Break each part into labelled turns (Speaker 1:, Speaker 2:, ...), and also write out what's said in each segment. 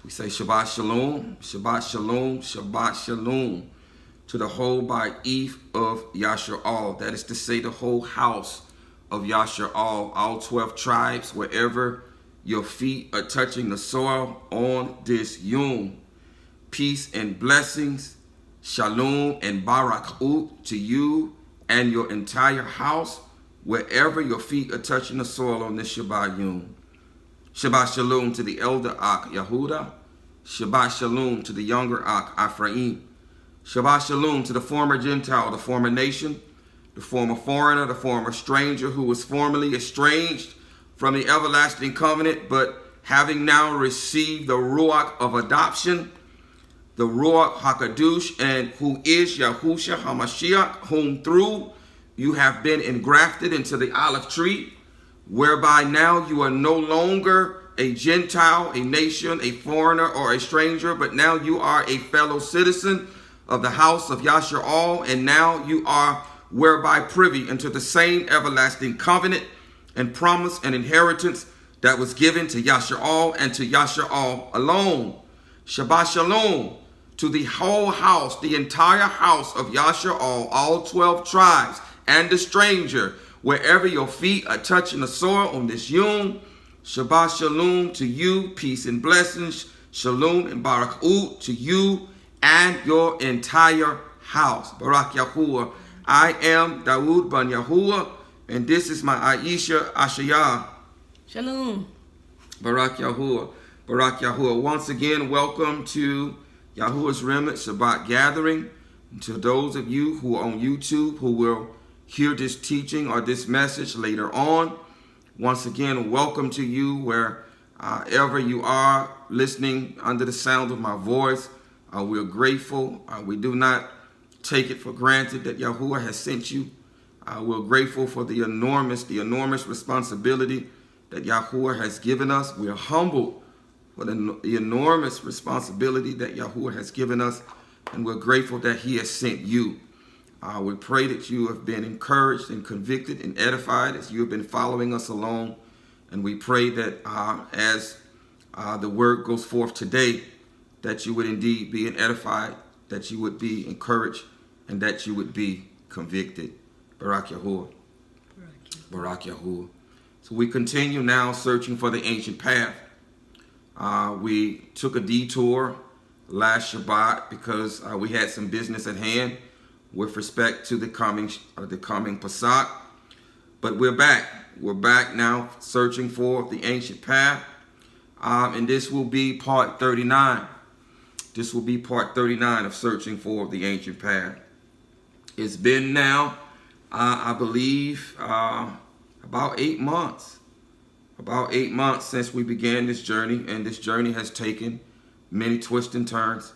Speaker 1: We say Shabbat Shalom, Shabbat Shalom, Shabbat Shalom to the whole by Eve of YAHUAH'S. That is to say the whole house of YAHUAH'S, all 12 tribes, wherever your feet are touching the soil on this Yom. Peace and blessings, Shalom and Barakut to you and your entire house, wherever your feet are touching the soil on this Shabbat Yom. Shabbat Shalom to the elder Ak Yehuda. Shabbat Shalom to the younger Ak Ephraim. Shabbat Shalom to the former Gentile, the former nation, the former foreigner, the former stranger who was formerly estranged from the everlasting covenant, but having now received the Ruach of adoption, the Ruach HaKadosh, and who is Yahushua HaMashiach, whom through you have been engrafted into the olive tree, whereby now you are no longer a Gentile, a nation, a foreigner, or a stranger, but now you are a fellow citizen of the house of YAHUAH'S, and now you are whereby privy into the same everlasting covenant and promise and inheritance that was given to YAHUAH'S and to YAHUAH'S alone. Shabbat Shalom to the whole house, the entire house of YAHUAH'S, all 12 tribes, and the stranger, wherever your feet are touching the soil on this Yom. Shabbat Shalom to you, peace and blessings, Shalom and Barakut to you and your entire house. Barak Yahuwah. I am Dawood ben Yahuwah, and this is my Aisha Ashayah.
Speaker 2: Shalom.
Speaker 1: Barak Yahuwah. Barak Yahuwah. Once again, welcome to YAHUAH'S Remnant Shabbat Gathering. And to those of you who are on YouTube who will hear this teaching or this message later on, once again, welcome to you wherever you are listening under the sound of my voice. We're grateful. We do not take it for granted that Yahuwah has sent you. We're grateful for the enormous responsibility that Yahuwah has given us. We're humbled for the enormous responsibility that Yahuwah has given us, and we're grateful that he has sent you. We pray that you have been encouraged and convicted and edified as you have been following us along. And we pray that as the word goes forth today, that you would indeed be edified, that you would be encouraged, and that you would be convicted. Barak Yahuwah. Barak Yahuwah. So we continue now searching for the ancient path. We took a detour last Shabbat because we had some business at hand with respect to the coming Pesach. But we're back. We're back now searching for the ancient path. And this will be part 39. This will be part 39 of searching for the ancient path. It's been now, I believe, about 8 months. About 8 months since we began this journey. And this journey has taken many twists and turns.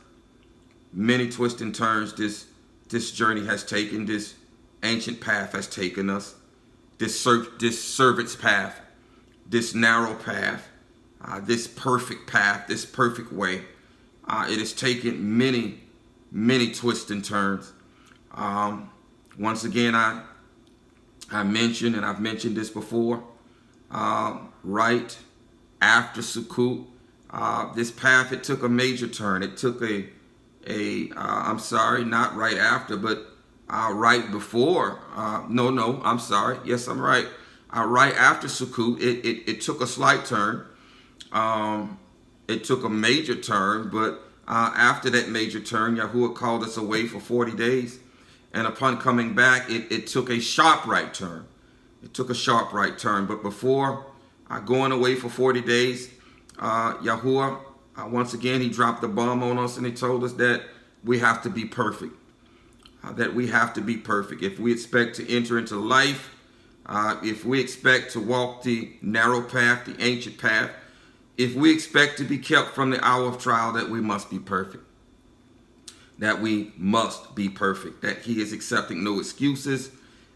Speaker 1: Many twists and turns this journey has taken, this ancient path has taken us, this servant's path, this narrow path, this perfect path, this perfect way. It has taken many, many twists and turns. Once again, I mentioned, and I've mentioned this before, right after Sukkot, this path, it took a major turn. It took I'm sorry, not right after, but right before. I'm sorry. Yes, I'm right. Right after Sukkot, it took a slight turn. It took a major turn, but after that major turn, Yahuwah called us away for 40 days. And upon coming back, it took a sharp right turn. It took a sharp right turn. But before going away for 40 days, Yahuwah, once again, he dropped the bomb on us and he told us that we have to be perfect. That we have to be perfect. If we expect to enter into life, if we expect to walk the narrow path, the ancient path, if we expect to be kept from the hour of trial, that we must be perfect. That we must be perfect. That he is accepting no excuses.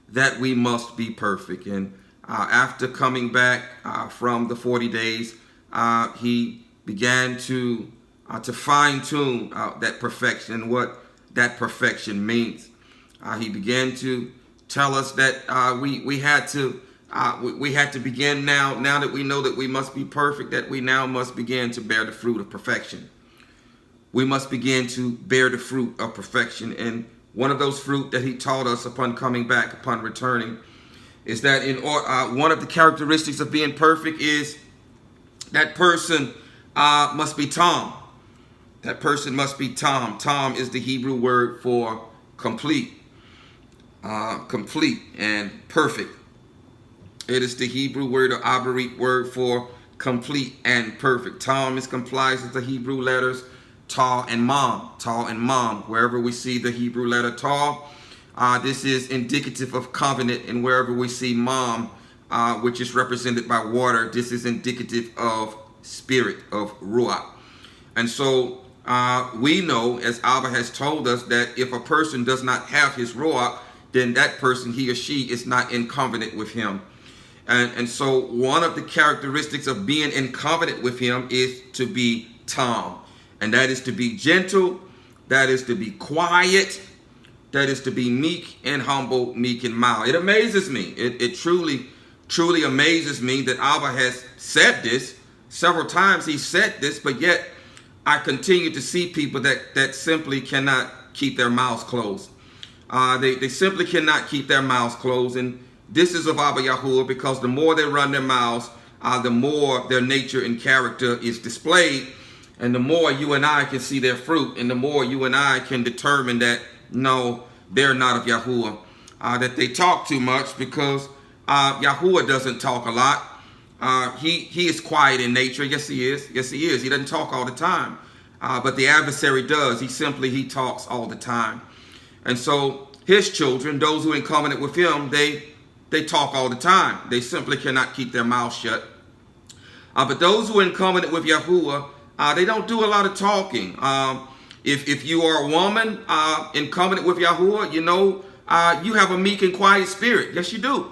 Speaker 1: That we must be perfect. And after coming back from the 40 days, he began to fine-tune that perfection and what that perfection means. He began to tell us that we had to we had to begin now that we know that we must be perfect, that we now must begin to bear the fruit of perfection. We must begin to bear the fruit of perfection. And one of those fruit that he taught us upon coming back, upon returning, is that one of the characteristics of being perfect is that person must be Tom. That person must be Tom. Tom is the Hebrew word for complete. Complete and perfect. It is the Hebrew word or Abarit word for complete and perfect. Tom is complies with the Hebrew letters Taw and Mom. Taw and Mom. Wherever we see the Hebrew letter Taw, this is indicative of covenant. And wherever we see Mom, which is represented by water, this is indicative of spirit, of Ruach. And so we know, as Abba has told us, that if a person does not have his Ruach, then that person, he or she, is not in covenant with him. And so one of the characteristics of being in covenant with him is to be Tom. And that is to be gentle, that is to be quiet, that is to be meek and humble, meek and mild. It amazes me. It truly, truly amazes me that Abba has said this. Several times he said this, but yet I continue to see people that simply cannot keep their mouths closed. They simply cannot keep their mouths closed. And this is of Abba Yahuwah, because the more they run their mouths, the more their nature and character is displayed. And the more you and I can see their fruit, and the more you and I can determine that, no, they're not of Yahuwah. That they talk too much, because Yahuwah doesn't talk a lot. He is quiet in nature. Yes, he is. Yes, he is. He doesn't talk all the time. But the adversary does. He talks all the time. And so his children, those who are in covenant with him, they talk all the time. They simply cannot keep their mouths shut. But those who are in covenant with Yahuwah, they don't do a lot of talking. If you are a woman in covenant with Yahuwah, you know, you have a meek and quiet spirit. Yes, you do.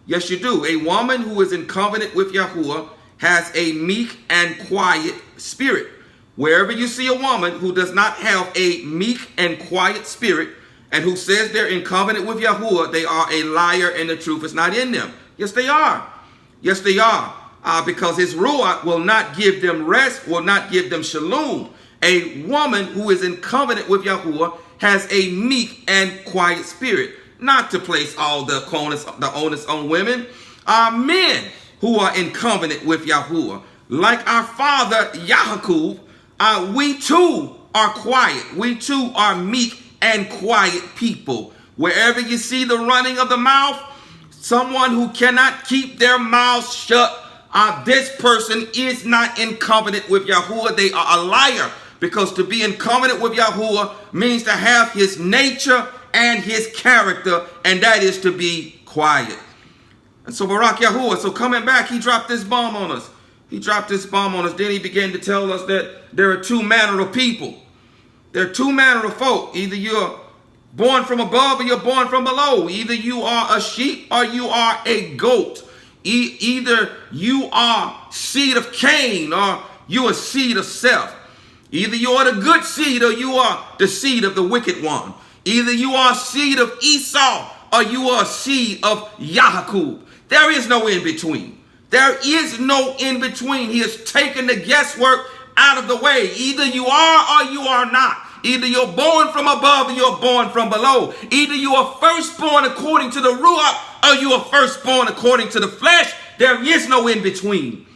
Speaker 1: Yes, you do. A woman who is in covenant with Yahuwah has a meek and quiet spirit. Wherever you see a woman who does not have a meek and quiet spirit, and who says they're in covenant with Yahuwah, they are a liar, and the truth is not in them. Yes, they are. Yes, they are. Because his Ruach will not give them rest, will not give them shalom. A woman who is in covenant with Yahuwah has a meek and quiet spirit. Not to place all the onus on women. Men who are in covenant with Yahuwah, like our father Yaakov, we too are quiet. We too are meek and quiet people. Wherever you see the running of the mouth, someone who cannot keep their mouths shut, this person is not in covenant with Yahuwah. They are a liar, because to be in covenant with Yahuwah means to have his nature and his character, and that is to be quiet. And so Barak Yahuwah, so coming back, he dropped this bomb on us. He dropped this bomb on us. Then he began to tell us that there are two manner of people. There are two manner of folk. Either you're born from above or you're born from below. Either you are a sheep or you are a goat. Either you are seed of Cain or you are seed of Seth. Either you are the good seed or you are the seed of the wicked one. Either you are seed of Esau or you are seed of Yaakov. There is no in between. There is no in between. He has taken the guesswork out of the way. Either you are or you are not. Either you're born from above or you're born from below. Either you are firstborn according to the Ruach or you are firstborn according to the flesh. There is no in between.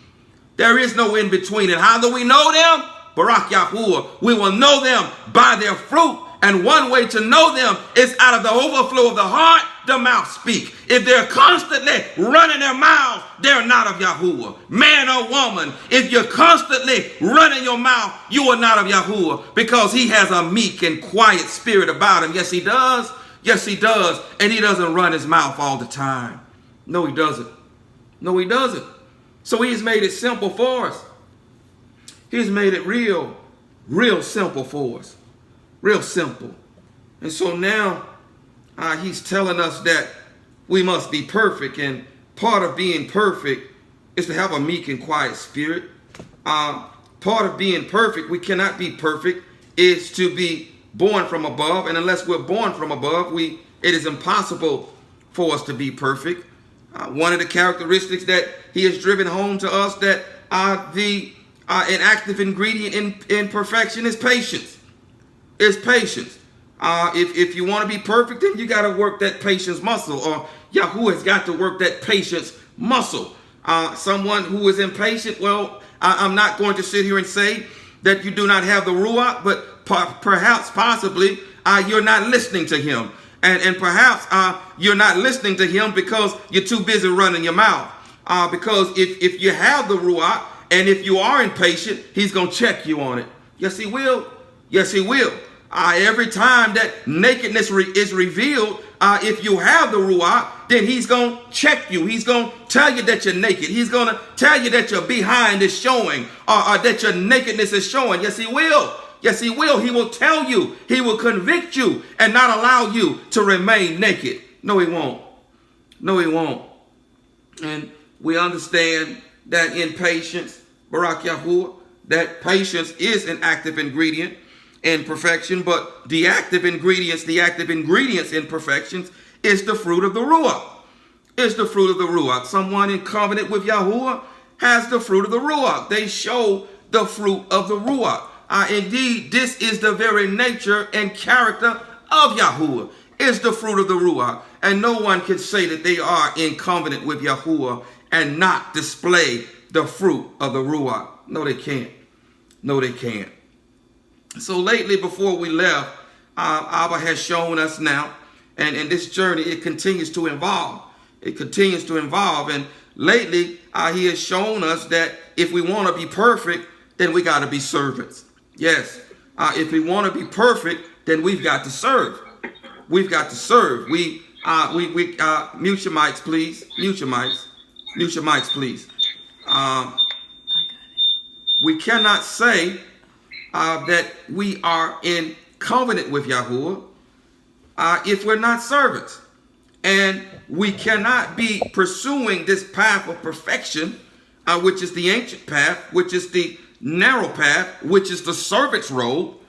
Speaker 1: There is no in between. And how do we know them? Barak Yahuwah. We will know them by their fruit. And one way to know them is out of the overflow of the heart, the mouth speak. If they're constantly running their mouths, they're not of Yahuwah. Man or woman, if you're constantly running your mouth, you are not of Yahuwah, because he has a meek and quiet spirit about him. Yes, he does. Yes, he does. And he doesn't run his mouth all the time. No, he doesn't. No, he doesn't. So he's made it simple for us. He's made it real simple for us. Real simple. And so now he's telling us that we must be perfect. And part of being perfect is to have a meek and quiet spirit. Part of being perfect, we cannot be perfect, is to be born from above. And unless we're born from above, it is impossible for us to be perfect. One of the characteristics that he has driven home to us that an active ingredient in perfection is patience. Is patience. If you want to be perfect, then you got to work that patience muscle, or Yahuwah has got to work that patience muscle. Someone who is impatient, well, I'm not going to sit here and say that you do not have the Ruach, but perhaps, possibly, you're not listening to him. And perhaps you're not listening to him because you're too busy running your mouth. Because if you have the Ruach, and if you are impatient, he's going to check you on it. Yes, he will. Yes, he will. Every time that nakedness is revealed, if you have the Ruach, then he's going to check you. He's going to tell you that you're naked. He's going to tell you that your behind is showing, or that your nakedness is showing. Yes, he will. Yes, he will. He will tell you. He will convict you and not allow you to remain naked. No, he won't. No, he won't. And we understand that in patience, Barak Yahuwah, that patience is an active ingredient in perfection, but the active ingredients in perfections is the fruit of the Ruach. Is the fruit of the Ruach. Someone in covenant with Yahuwah has the fruit of the Ruach. They show the fruit of the Ruach. Indeed, this is the very nature and character of Yahuwah, is the fruit of the Ruach. And no one can say that they are in covenant with Yahuwah and not display the fruit of the Ruach. No, they can't. No, they can't. So lately, before we left, Abba has shown us now, and in this journey, it continues to evolve. It continues to evolve. And lately, he has shown us that if we want to be perfect, then we got to be servants. Yes. If we want to be perfect, then we've got to serve. We've got to serve. Mute your mics, please. Mute your mics. Mute your mics, please. We cannot say that we are in covenant with Yahuwah if we're not servants. And we cannot be pursuing this path of perfection, which is the ancient path, which is the narrow path, which is the servant's role,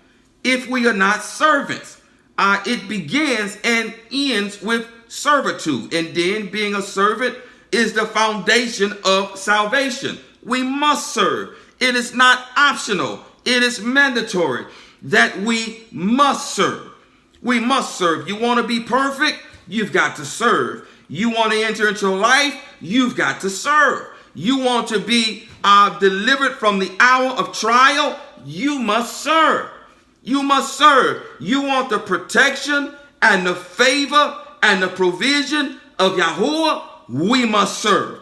Speaker 1: if we are not servants. It begins and ends with servitude. And then being a servant is the foundation of salvation. We must serve. It is not optional. It is mandatory that we must serve. We must serve. You want to be perfect? You've got to serve. You want to enter into life? You've got to serve. You want to be delivered from the hour of trial? You must serve. You must serve. You want the protection and the favor and the provision of Yahuwah? We must serve.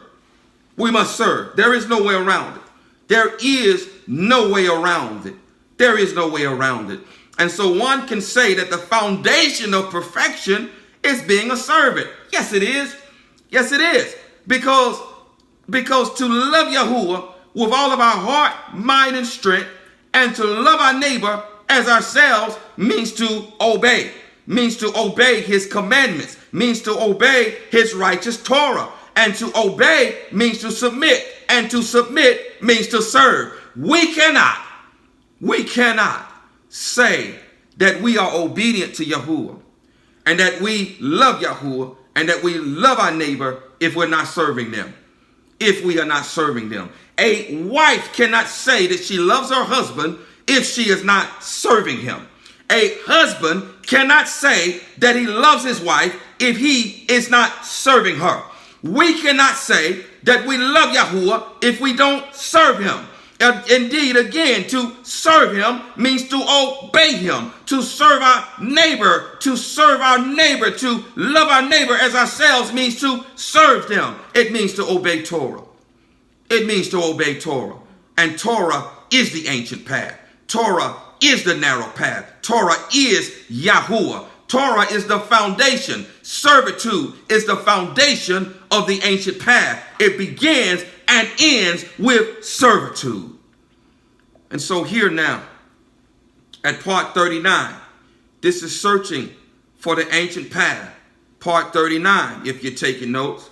Speaker 1: We must serve. There is no way around it. There is no way around it. There is no way around it. And so one can say that the foundation of perfection is being a servant. Yes, it is. Yes, it is. Because to love Yahuwah with all of our heart, mind, and strength, and to love our neighbor as ourselves means to obey. Means to obey his commandments. Means to obey his righteous Torah. And to obey means to submit. And to submit means to serve. We cannot say that we are obedient to Yahuwah and that we love Yahuwah and that we love our neighbor if we're not serving them. If we are not serving them. A wife cannot say that she loves her husband if she is not serving him. A husband cannot say that he loves his wife if he is not serving her. We cannot say that we love Yahuwah if we don't serve him. Indeed, again, to serve him means to obey him, to serve our neighbor, to love our neighbor as ourselves means to serve them. It means to obey Torah. It means to obey Torah. And Torah is the ancient path. Torah is the narrow path. Torah is Yahuwah. Torah is the foundation. Servitude is the foundation of the ancient path. It begins and ends with servitude. And so here now, at part 39, this is searching for the ancient path. Part 39, if you're taking notes.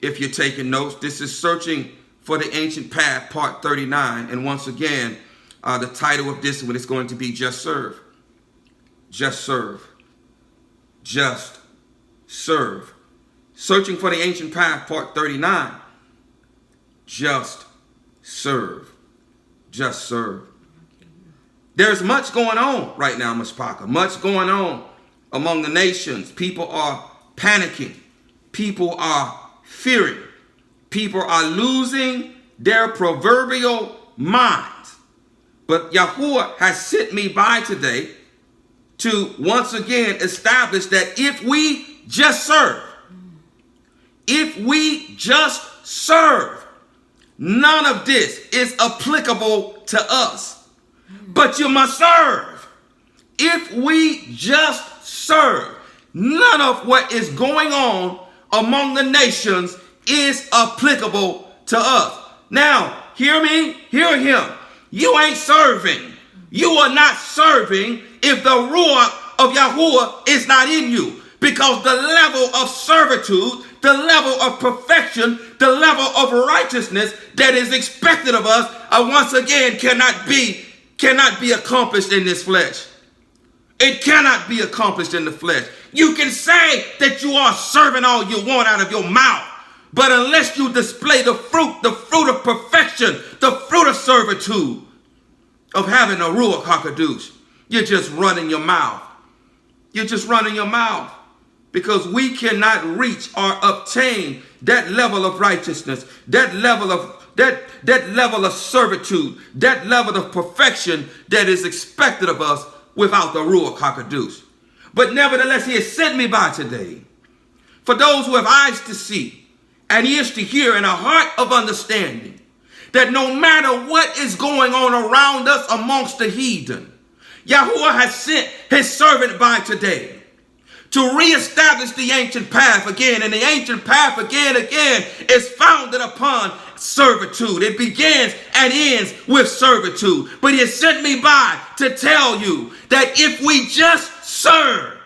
Speaker 1: If you're taking notes, this is searching for the ancient path, part 39. And once again, the title of this one is going to be Just Serve. Just serve. Just serve. Searching for the Ancient Path, part 39. Just serve. Just serve. There's much going on right now, Mashpaka. Much going on among the nations. People are panicking. People are fearing. People are losing their proverbial minds. But Yahuwah has sent me by today to once again establish that if we just serve, none of this is applicable to us. But you must serve. If we just serve, none of what is going on among the nations is applicable to us. Now, hear me, hear him. You ain't serving. You are not serving if the Ruach of Yahuwah is not in you. Because the level of servitude, the level of perfection, the level of righteousness that is expected of us, once again, cannot be accomplished in this flesh. It cannot be accomplished in the flesh. You can say that you are serving all you want out of your mouth, but unless you display the fruit of perfection, the fruit of servitude, of having a Ruach HaKadosh, you're just running your mouth. You're just running your mouth. Because we cannot reach or obtain that level of righteousness, that level of servitude, that level of perfection that is expected of us without the Ruach HaKadosh. But nevertheless, he has sent me by today for those who have eyes to see and ears to hear and a heart of understanding, that no matter what is going on around us amongst the heathen, Yahuwah has sent his servant by today to reestablish the ancient path again. And the ancient path again is founded upon servitude. It begins and ends with servitude. But he has sent me by to tell you that if we just serve,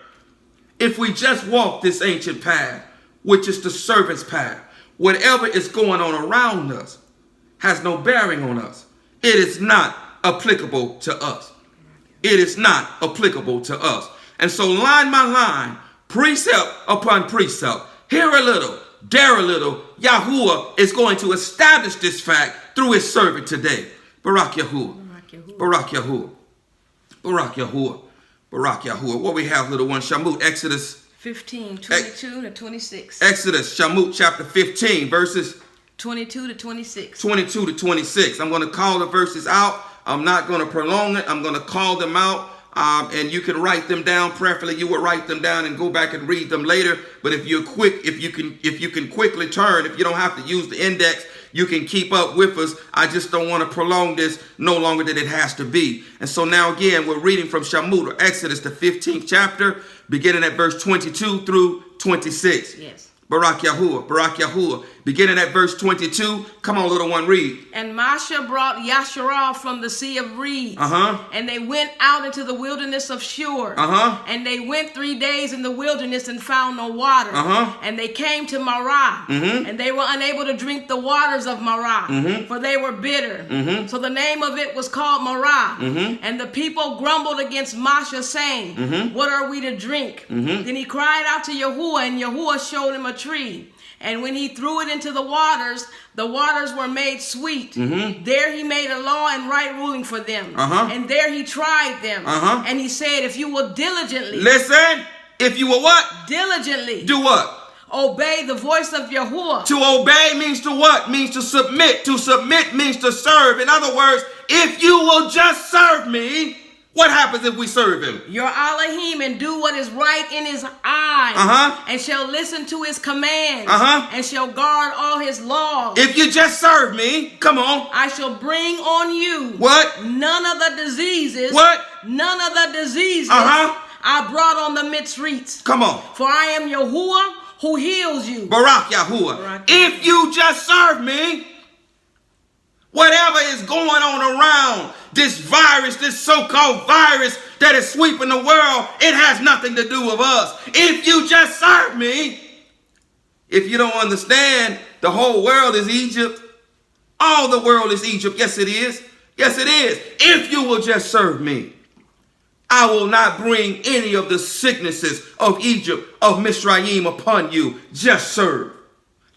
Speaker 1: if we just walk this ancient path, which is the servant's path, whatever is going on around us has no bearing on us. It is not applicable to us. It is not applicable to us. And so line by line, precept upon precept, here a little, there a little, Yahuwah is going to establish this fact through his servant today. Barak Yahuwah. Barak Yahuwah. Barak Yahuwah. Barak Yahuwah. What we have, little one? Shamut, Exodus
Speaker 2: 15, 22 to 26.
Speaker 1: Exodus, Shamut, chapter 15, verses
Speaker 2: 22 to 26.
Speaker 1: 22 to 26. I'm going to call the verses out. I'm not going to prolong it. I'm going to call them out. And you can write them down. Preferably, you will write them down and go back and read them later. But if you're quick, if you can quickly turn, if you don't have to use the index, you can keep up with us. I just don't want to prolong this no longer than it has to be. And so now again, we're reading from Shamut, or Exodus, the 15th chapter, beginning at verse 22 through 26.
Speaker 2: Yes.
Speaker 1: Barak Yahuwah, Barak Yahuwah. Beginning at verse 22. Come on, little one, read.
Speaker 2: And Moshe brought Yasharah from the Sea of Reeds. And they went out into the wilderness of Shur. And they went 3 days in the wilderness and found no water. And they came to Marah. And they were unable to drink the waters of Marah, for they were bitter. So the name of it was called Marah. And the people grumbled against Moshe, saying, what are we to drink? Then he cried out to Yahuwah, and Yahuwah showed him a tree. And when he threw it into the waters were made sweet. There he made a law and right ruling for them. And there he tried them. And he said, if you will diligently.
Speaker 1: Listen, if you will what?
Speaker 2: Diligently.
Speaker 1: Do what?
Speaker 2: Obey the voice of Yahuwah.
Speaker 1: To obey means to what? Means to submit. To submit means to serve. In other words, if you will just serve me, what happens if we serve him?
Speaker 2: Your Elohim, and do what is right in his eyes, and shall listen to his commands, and shall guard all his laws.
Speaker 1: If you just serve me, come on.
Speaker 2: I shall bring on you
Speaker 1: what?
Speaker 2: None of the diseases.
Speaker 1: What?
Speaker 2: None of the diseases I brought on the Mitzrites.
Speaker 1: Come on.
Speaker 2: For I am Yahuwah who heals you.
Speaker 1: Barak Yahuwah.
Speaker 2: Barak
Speaker 1: if you just serve me, whatever is going on around this virus, this so-called virus that is sweeping the world, it has nothing to do with us. If you just serve me, if you don't understand, the whole world is Egypt. All the world is Egypt. Yes, it is. Yes, it is. If you will just serve me. I will not bring any of the sicknesses of Egypt, of Mizraim upon you. Just serve.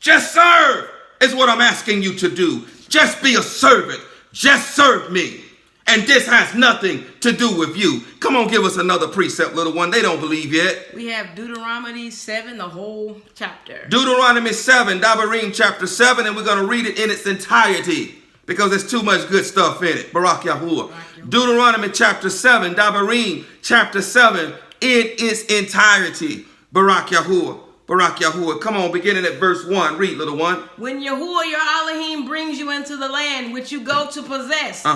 Speaker 1: Just serve is what I'm asking you to do. Just be a servant. Just serve me. And this has nothing to do with you. Come on, give us another precept, little one. They don't believe yet.
Speaker 2: We have Deuteronomy 7, the whole chapter.
Speaker 1: Deuteronomy 7, Dabarim chapter 7, and we're going to read it in its entirety because there's too much good stuff in it. Barak Yahuwah. Deuteronomy chapter 7, Dabarim chapter 7, in its entirety. Barak Yahuwah. Barak Yahuwah. Come on, beginning at verse 1. Read, little one.
Speaker 2: When Yahuwah your Elohim brings you into the land which you go to possess,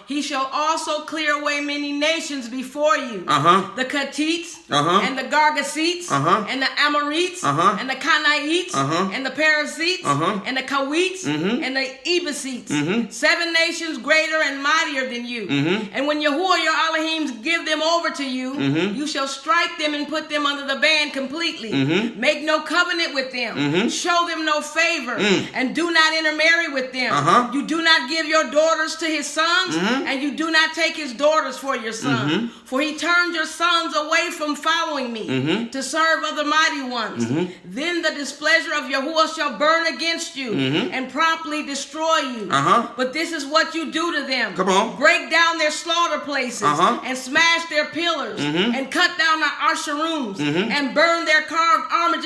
Speaker 2: he shall also clear away many nations before you. The Chethites, and the Gargasites, and the Amorites, and the Canaites, and the Perizzites, and the Kawites, and the Ebesites. 7 nations greater and mightier than you. And when Yahuwah your Elohim give them over to you, you shall strike them and put them under the ban completely. Make no covenant with them. Show them no favor. And do not intermarry with them. You do not give your daughters to his sons, and you do not take his daughters for your sons. For he turned your sons away from following me to serve other mighty ones. Then the displeasure of Yahuwah shall burn against you and promptly destroy you. But this is what you do to them.
Speaker 1: Come on.
Speaker 2: Break down their slaughter places and smash their pillars and cut down their asherums and burn their carved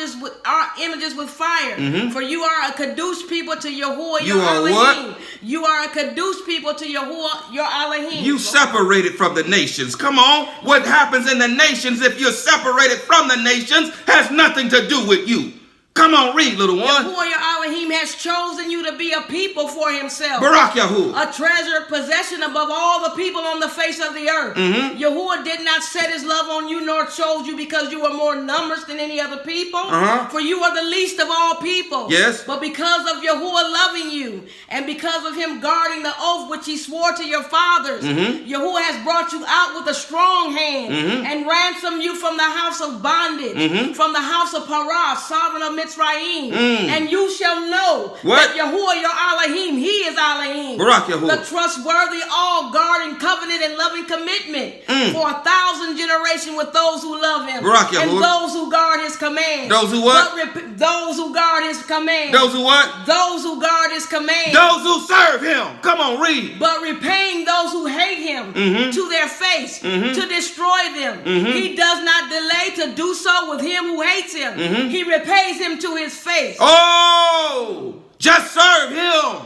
Speaker 2: images with fire. For you are a Kadosh people to Yahuwah your Elohim. You are a Kadosh people to Yahuwah your Elohim.
Speaker 1: You separated from the nations. Come on. What happens in the nations if you're separated from the nations has nothing to do with you. Come on, read, little one.
Speaker 2: Yahuwah your Elohim has chosen you to be a people for himself.
Speaker 1: Barak Yahuwah.
Speaker 2: A treasured possession above all the people on the face of the earth. Yahuwah did not set his love on you nor chose you because you were more numerous than any other people. For you are the least of all people.
Speaker 1: Yes.
Speaker 2: But because of Yahuwah loving you and because of him guarding the oath which he swore to your fathers, Yahuwah has brought you out with a strong hand and ransomed you from the house of bondage, from the house of Parah, sovereign of Mitzrayim. And you shall know that Yahuwah your Elohim, he is Elohim, the trustworthy, all guarding covenant and loving commitment for 1,000 generations with those who love him and those who guard his command.
Speaker 1: Those who what?
Speaker 2: Those who guard his command.
Speaker 1: Those who what?
Speaker 2: Those who guard his command.
Speaker 1: Those who serve him. Come on, read.
Speaker 2: But repaying those who hate him to their face, to destroy them. He does not delay to do so with him who hates him. He repays him to his face.
Speaker 1: Oh, just serve him.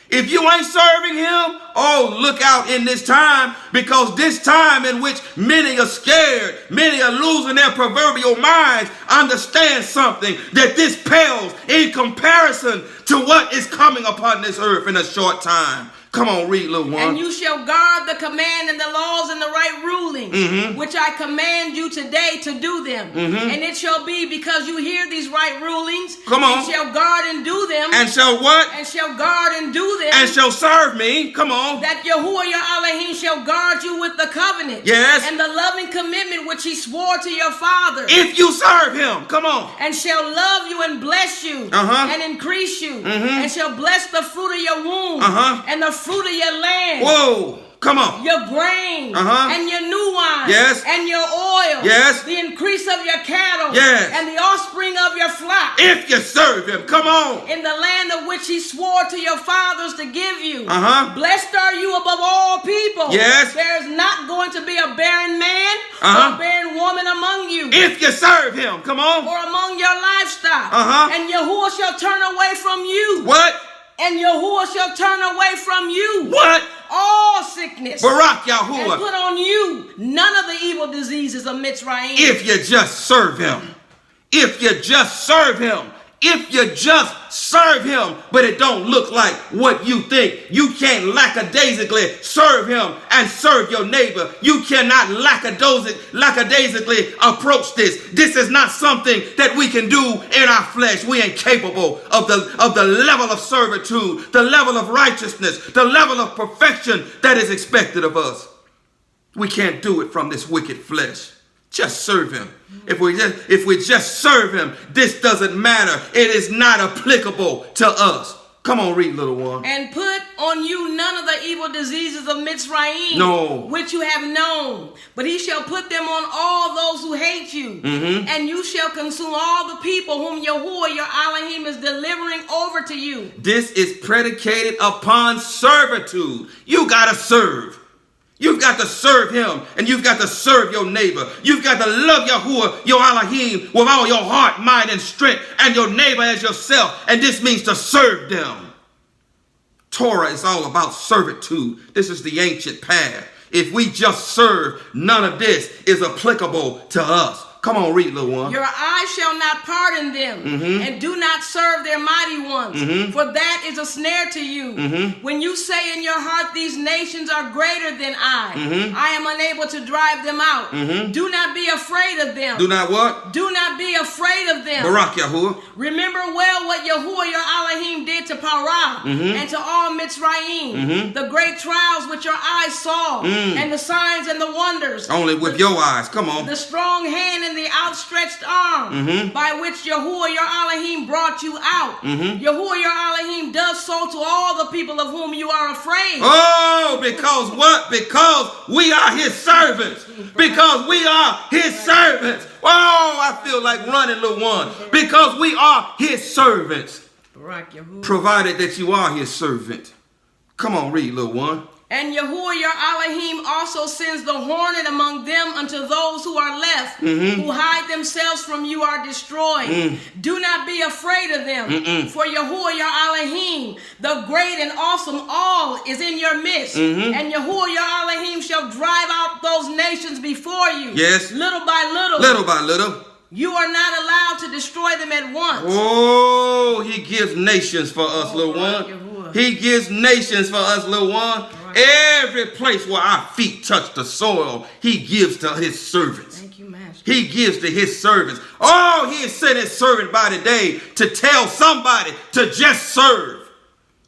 Speaker 1: If you ain't serving him, oh, look out in this time, because this time in which many are scared, many are losing their proverbial minds, understand something, that this pales in comparison to what is coming upon this earth in a short time. Come on, read, little one.
Speaker 2: And you shall guard the command and the laws and the right rulings, which I command you today to do them. And it shall be because you hear these right rulings,
Speaker 1: come on,
Speaker 2: and shall guard and do them.
Speaker 1: And shall what?
Speaker 2: And shall guard and do them.
Speaker 1: And shall serve me. Come on.
Speaker 2: That Yahuwah your Elohim shall guard you with the covenant.
Speaker 1: Yes.
Speaker 2: And the loving commitment which he swore to your father.
Speaker 1: If you serve him. Come on.
Speaker 2: And shall love you and bless you. And increase you. And shall bless the fruit of your womb. And the fruit of your land.
Speaker 1: Whoa. Come on.
Speaker 2: Your grain and your new wine.
Speaker 1: Yes.
Speaker 2: And your oil.
Speaker 1: Yes.
Speaker 2: The increase of your cattle.
Speaker 1: Yes.
Speaker 2: And the offspring of your flock.
Speaker 1: If you serve him. Come on.
Speaker 2: In the land of which he swore to your fathers to give you. Blessed are you above all people.
Speaker 1: Yes.
Speaker 2: There is not going to be a barren man or a barren woman among you.
Speaker 1: If you serve him. Come on.
Speaker 2: Or among your livestock. And Yahuwah shall turn away from you.
Speaker 1: What?
Speaker 2: And Yahuwah shall turn away from you.
Speaker 1: What?
Speaker 2: All sickness.
Speaker 1: Barak Yahuwah.
Speaker 2: And put on you none of the evil diseases of Mitzrayim.
Speaker 1: If you just serve him. If you just serve him. If you just serve him, but it don't look like what you think. You can't lackadaisically serve him and serve your neighbor. You cannot lackadaisically approach this. This is not something that we can do in our flesh. We ain't capable of the level of servitude, the level of righteousness, the level of perfection that is expected of us. We can't do it from this wicked flesh. Just serve him. If we just serve him, this doesn't matter. It is not applicable to us. Come on, read, little one.
Speaker 2: And put on you none of the evil diseases of Mitzrayim,
Speaker 1: no,
Speaker 2: which you have known. But he shall put them on all those who hate you. And you shall consume all the people whom Yahuwah your Elohim is delivering over to you.
Speaker 1: This is predicated upon servitude. You got to serve. You've got to serve him, and you've got to serve your neighbor. You've got to love Yahuwah, your Elohim, with all your heart, mind, and strength, and your neighbor as yourself. And this means to serve them. Torah is all about servitude. This is the ancient path. If we just serve, none of this is applicable to us. Come on, read, little one.
Speaker 2: Your eyes shall not pardon them, and do not serve their mighty ones, for that is a snare to you. When you say in your heart, these nations are greater than I am unable to drive them out. Do not be afraid of them.
Speaker 1: Do not what?
Speaker 2: Do not be afraid of them.
Speaker 1: Barak Yahuwah.
Speaker 2: Remember well what Yahuwah your Elohim did to Parah and to all Mitzrayim, the great trials which your eyes saw, and the signs and the wonders.
Speaker 1: Only with your eyes. Come on.
Speaker 2: The strong hand and the outstretched arm by which Yahuwah your Elohim brought you out. Yahuwah your Elohim does so to all the people of whom you are afraid.
Speaker 1: Oh, because what? Because we are his servants. Because we are his servants. Oh, I feel like running, little one. Because we are his servants. Provided that you are his servant. Come on, read, little one.
Speaker 2: And Yahuwah your Elohim also sends the hornet among them unto those who are left, who hide themselves from you are destroyed. Do not be afraid of them, for Yahuwah your Elohim, the great and awesome all, is in your midst. And Yahuwah your Elohim shall drive out those nations before you, little by little.
Speaker 1: Little by little.
Speaker 2: You are not allowed to destroy them at once.
Speaker 1: Oh, he gives nations for us, little one. He gives nations for us, little one. Every place where our feet touch the soil, he gives to his servants.
Speaker 2: Thank you, Master.
Speaker 1: He gives to his servants. Oh, he has sent his servant by today to tell somebody to just serve.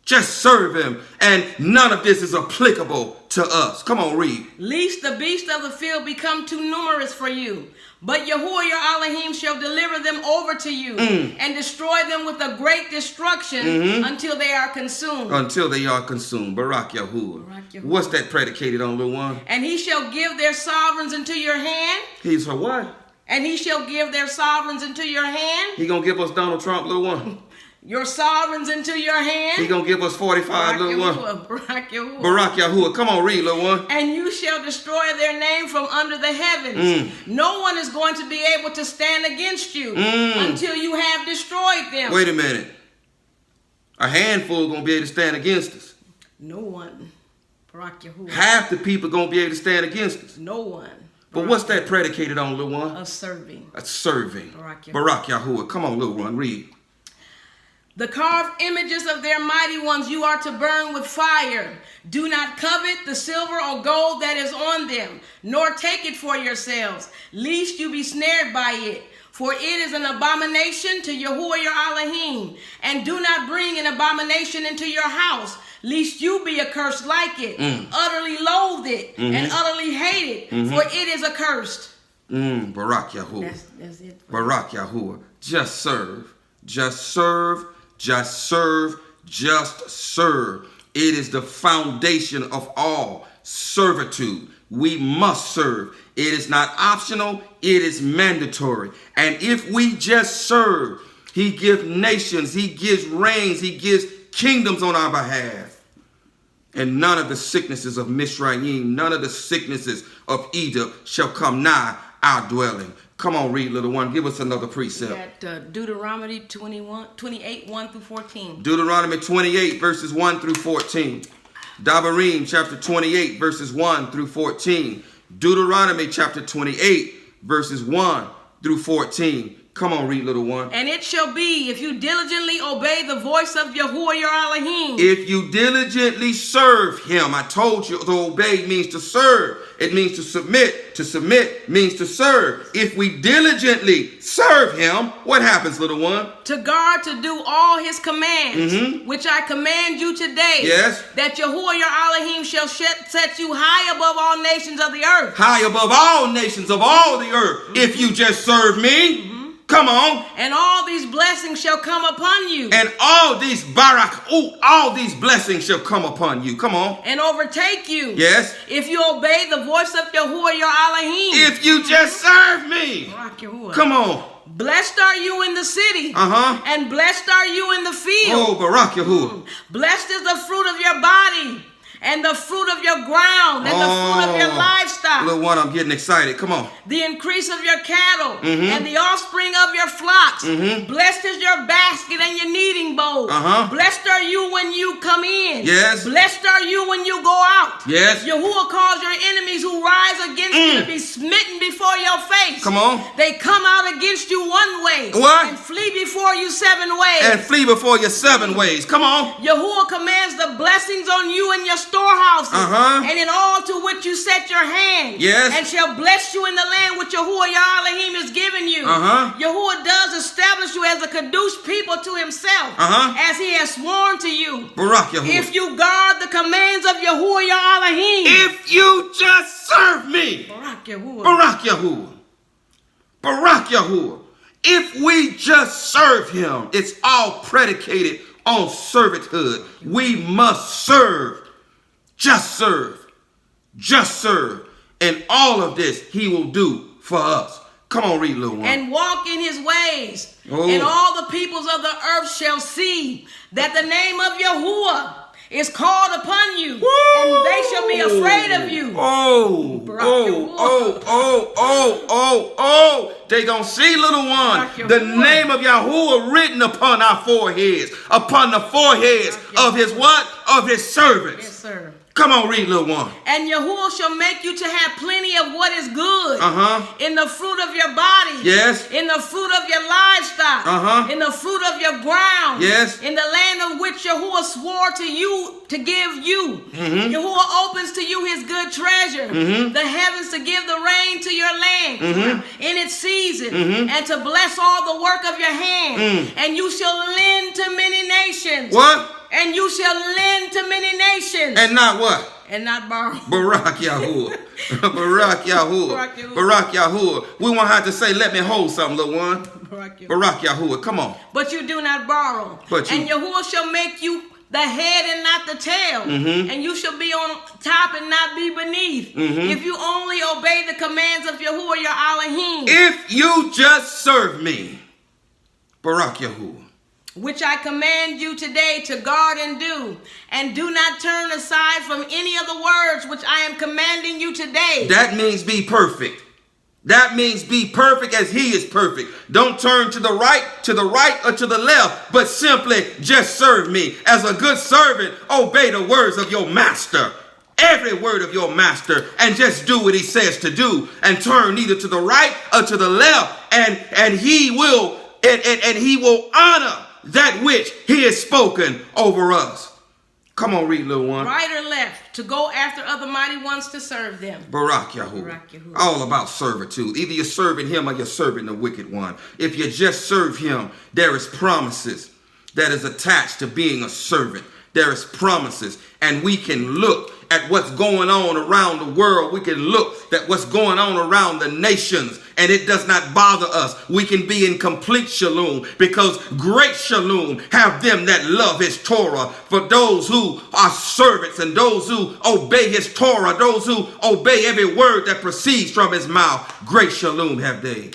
Speaker 1: Just serve him. And none of this is applicable to us. Come on, read.
Speaker 2: Lest the beasts of the field become too numerous for you. But Yahuwah your Elohim shall deliver them over to you and destroy them with a great destruction until they are consumed.
Speaker 1: Until they are consumed. Barak Yahuwah. What's that predicated on, little one?
Speaker 2: And he shall give their sovereigns into your hand.
Speaker 1: He's her what?
Speaker 2: And he shall give their sovereigns into your hand.
Speaker 1: He gonna give us Donald Trump, little one.
Speaker 2: Your sovereigns into your hand.
Speaker 1: He gonna give us 45, little one.
Speaker 2: Barak Yahuwah.
Speaker 1: Barak Yahuwah. Come on, read, little one.
Speaker 2: And you shall destroy their name from under the heavens. No one is going to be able to stand against you until you have destroyed them.
Speaker 1: Wait a minute. A handful gonna be able to stand against us.
Speaker 2: No one. Barak Yahuwah.
Speaker 1: Half the people gonna be able to stand against us.
Speaker 2: No one.
Speaker 1: But what's that predicated on, little one?
Speaker 2: A serving.
Speaker 1: A serving.
Speaker 2: Barak Yahuwah.
Speaker 1: Barak Yahuwah. Come on, little one, read.
Speaker 2: The carved images of their mighty ones you are to burn with fire. Do not covet the silver or gold that is on them, nor take it for yourselves, lest you be snared by it. For it is an abomination to Yahuwah your Elohim. And do not bring an abomination into your house, lest you be accursed like it, utterly loathe it, and utterly hate it, for it is accursed.
Speaker 1: Barak Yahuwah.
Speaker 2: That's it.
Speaker 1: Barak Yahuwah. Just serve. Just serve. Just serve, just serve. It is the foundation of all servitude. We must serve. It is not optional, it is mandatory. And if we just serve, he gives nations, he gives reigns, he gives kingdoms on our behalf. And none of the sicknesses of Mizraim, none of the sicknesses of Egypt shall come nigh our dwelling. Come on, read, little one. Give us another precept.
Speaker 2: Deuteronomy 28, 1 through 14.
Speaker 1: Deuteronomy 28, verses 1 through 14. Dabarim, chapter 28, verses 1 through 14. Deuteronomy, chapter 28, verses 1 through 14. Come on, read, little one.
Speaker 2: And it shall be, if you diligently obey the voice of Yahuwah your Elohim.
Speaker 1: If you diligently serve him. I told you to obey means to serve. It means to submit. To submit means to serve. If we diligently serve him, what happens, little one?
Speaker 2: To guard, to do all his commands, which I command you today.
Speaker 1: Yes.
Speaker 2: That Yahuwah your Elohim shall set you high above all nations of the earth.
Speaker 1: High above all nations of all the earth. If you just serve me. Come on.
Speaker 2: And all these blessings shall come upon you.
Speaker 1: And all these all these blessings shall come upon you. Come on.
Speaker 2: And overtake you.
Speaker 1: Yes.
Speaker 2: If you obey the voice of Yahuwah your Elohim.
Speaker 1: If you just serve me. Come on.
Speaker 2: Blessed are you in the city. And blessed are you in the field.
Speaker 1: Oh, Barak Yahuwah.
Speaker 2: Blessed is the fruit of your body, and the fruit of your ground, and the fruit of your livestock.
Speaker 1: Little one, I'm getting excited. Come on.
Speaker 2: The increase of your cattle, and the offspring of your flocks. Blessed is your basket and your kneading bowl. Blessed are you when you come in.
Speaker 1: Yes.
Speaker 2: Blessed are you when you go out.
Speaker 1: Yes.
Speaker 2: Yahuwah calls your enemies who rise against you to be smitten before your face.
Speaker 1: Come on.
Speaker 2: They come out against you one way.
Speaker 1: What?
Speaker 2: And flee before you 7 ways.
Speaker 1: And flee before you 7 ways. Come on.
Speaker 2: Yahuwah commands the blessings on you and your storehouses, and in all to which you set your hand.
Speaker 1: Yes.
Speaker 2: And shall bless you in the land which Yahuwah your Elohim has given you. Yahuwah does establish you as a kadosh people to himself, as he has sworn to you.
Speaker 1: Barak Yahuwah.
Speaker 2: If you guard the commands of Yahuwah your Elohim.
Speaker 1: If you just serve me.
Speaker 2: Barak Yahuwah.
Speaker 1: Barak Yahuwah. Barak Yahuwah. If we just serve him, it's all predicated on servitude. We must serve. Just serve. Just serve. And all of this he will do for us. Come on, read, little one.
Speaker 2: And walk in his ways. And all the peoples of the earth shall see that the name of Yahuwah is called upon you. Woo! And they shall be afraid of you.
Speaker 1: They gonna see, little one, the name of Yahuwah written upon our foreheads, upon the foreheads of his what? Of his servants.
Speaker 2: Yes, sir.
Speaker 1: Come on, read, little one.
Speaker 2: And Yahuwah shall make you to have plenty of what is good. In the fruit of your body.
Speaker 1: Yes.
Speaker 2: In the fruit of your livestock. In the fruit of your ground.
Speaker 1: Yes.
Speaker 2: In the land of which Yahuwah swore to you to give you. Yahuwah opens to you his good treasure. The heavens to give the rain to your land in its season. And to bless all the work of your hand. And you shall lend to many nations.
Speaker 1: What?
Speaker 2: And you shall lend to many nations.
Speaker 1: And not what?
Speaker 2: And not borrow.
Speaker 1: Barak Yahuwah. Barak Yahuwah. Barak Yahuwah. We won't have to say, let me hold something, little one. Barak Yahuwah. Come on.
Speaker 2: But you do not borrow. And Yahuwah shall make you the head and not the tail. And you shall be on top and not be beneath. If you only obey the commands of Yahuwah your Elohim.
Speaker 1: If you just serve me. Barak Yahuwah.
Speaker 2: Which I command you today to guard and do not turn aside from any of the words which I am commanding you today.
Speaker 1: That means be perfect. That means be perfect as he is perfect. Don't turn to the right, or to the left, but simply just serve me. As a good servant, obey the words of your master. Every word of your master, and just do what he says to do, and turn neither to the right or to the left, and he will honor that which he has spoken over us. Come on, read, little one.
Speaker 2: Right or left, to go after other mighty ones to serve them.
Speaker 1: Barak Yahuwah. All about servitude. Either you're serving him or you're serving the wicked one. If you just serve him, there is promises that is attached to being a servant. There is promises, and we can look at what's going on around the world. We can look at what's going on around the nations, and it does not bother us. We can be in complete shalom, because great shalom have them that love his Torah. For those who are servants and those who obey his Torah, those who obey every word that proceeds from his mouth, great shalom have they.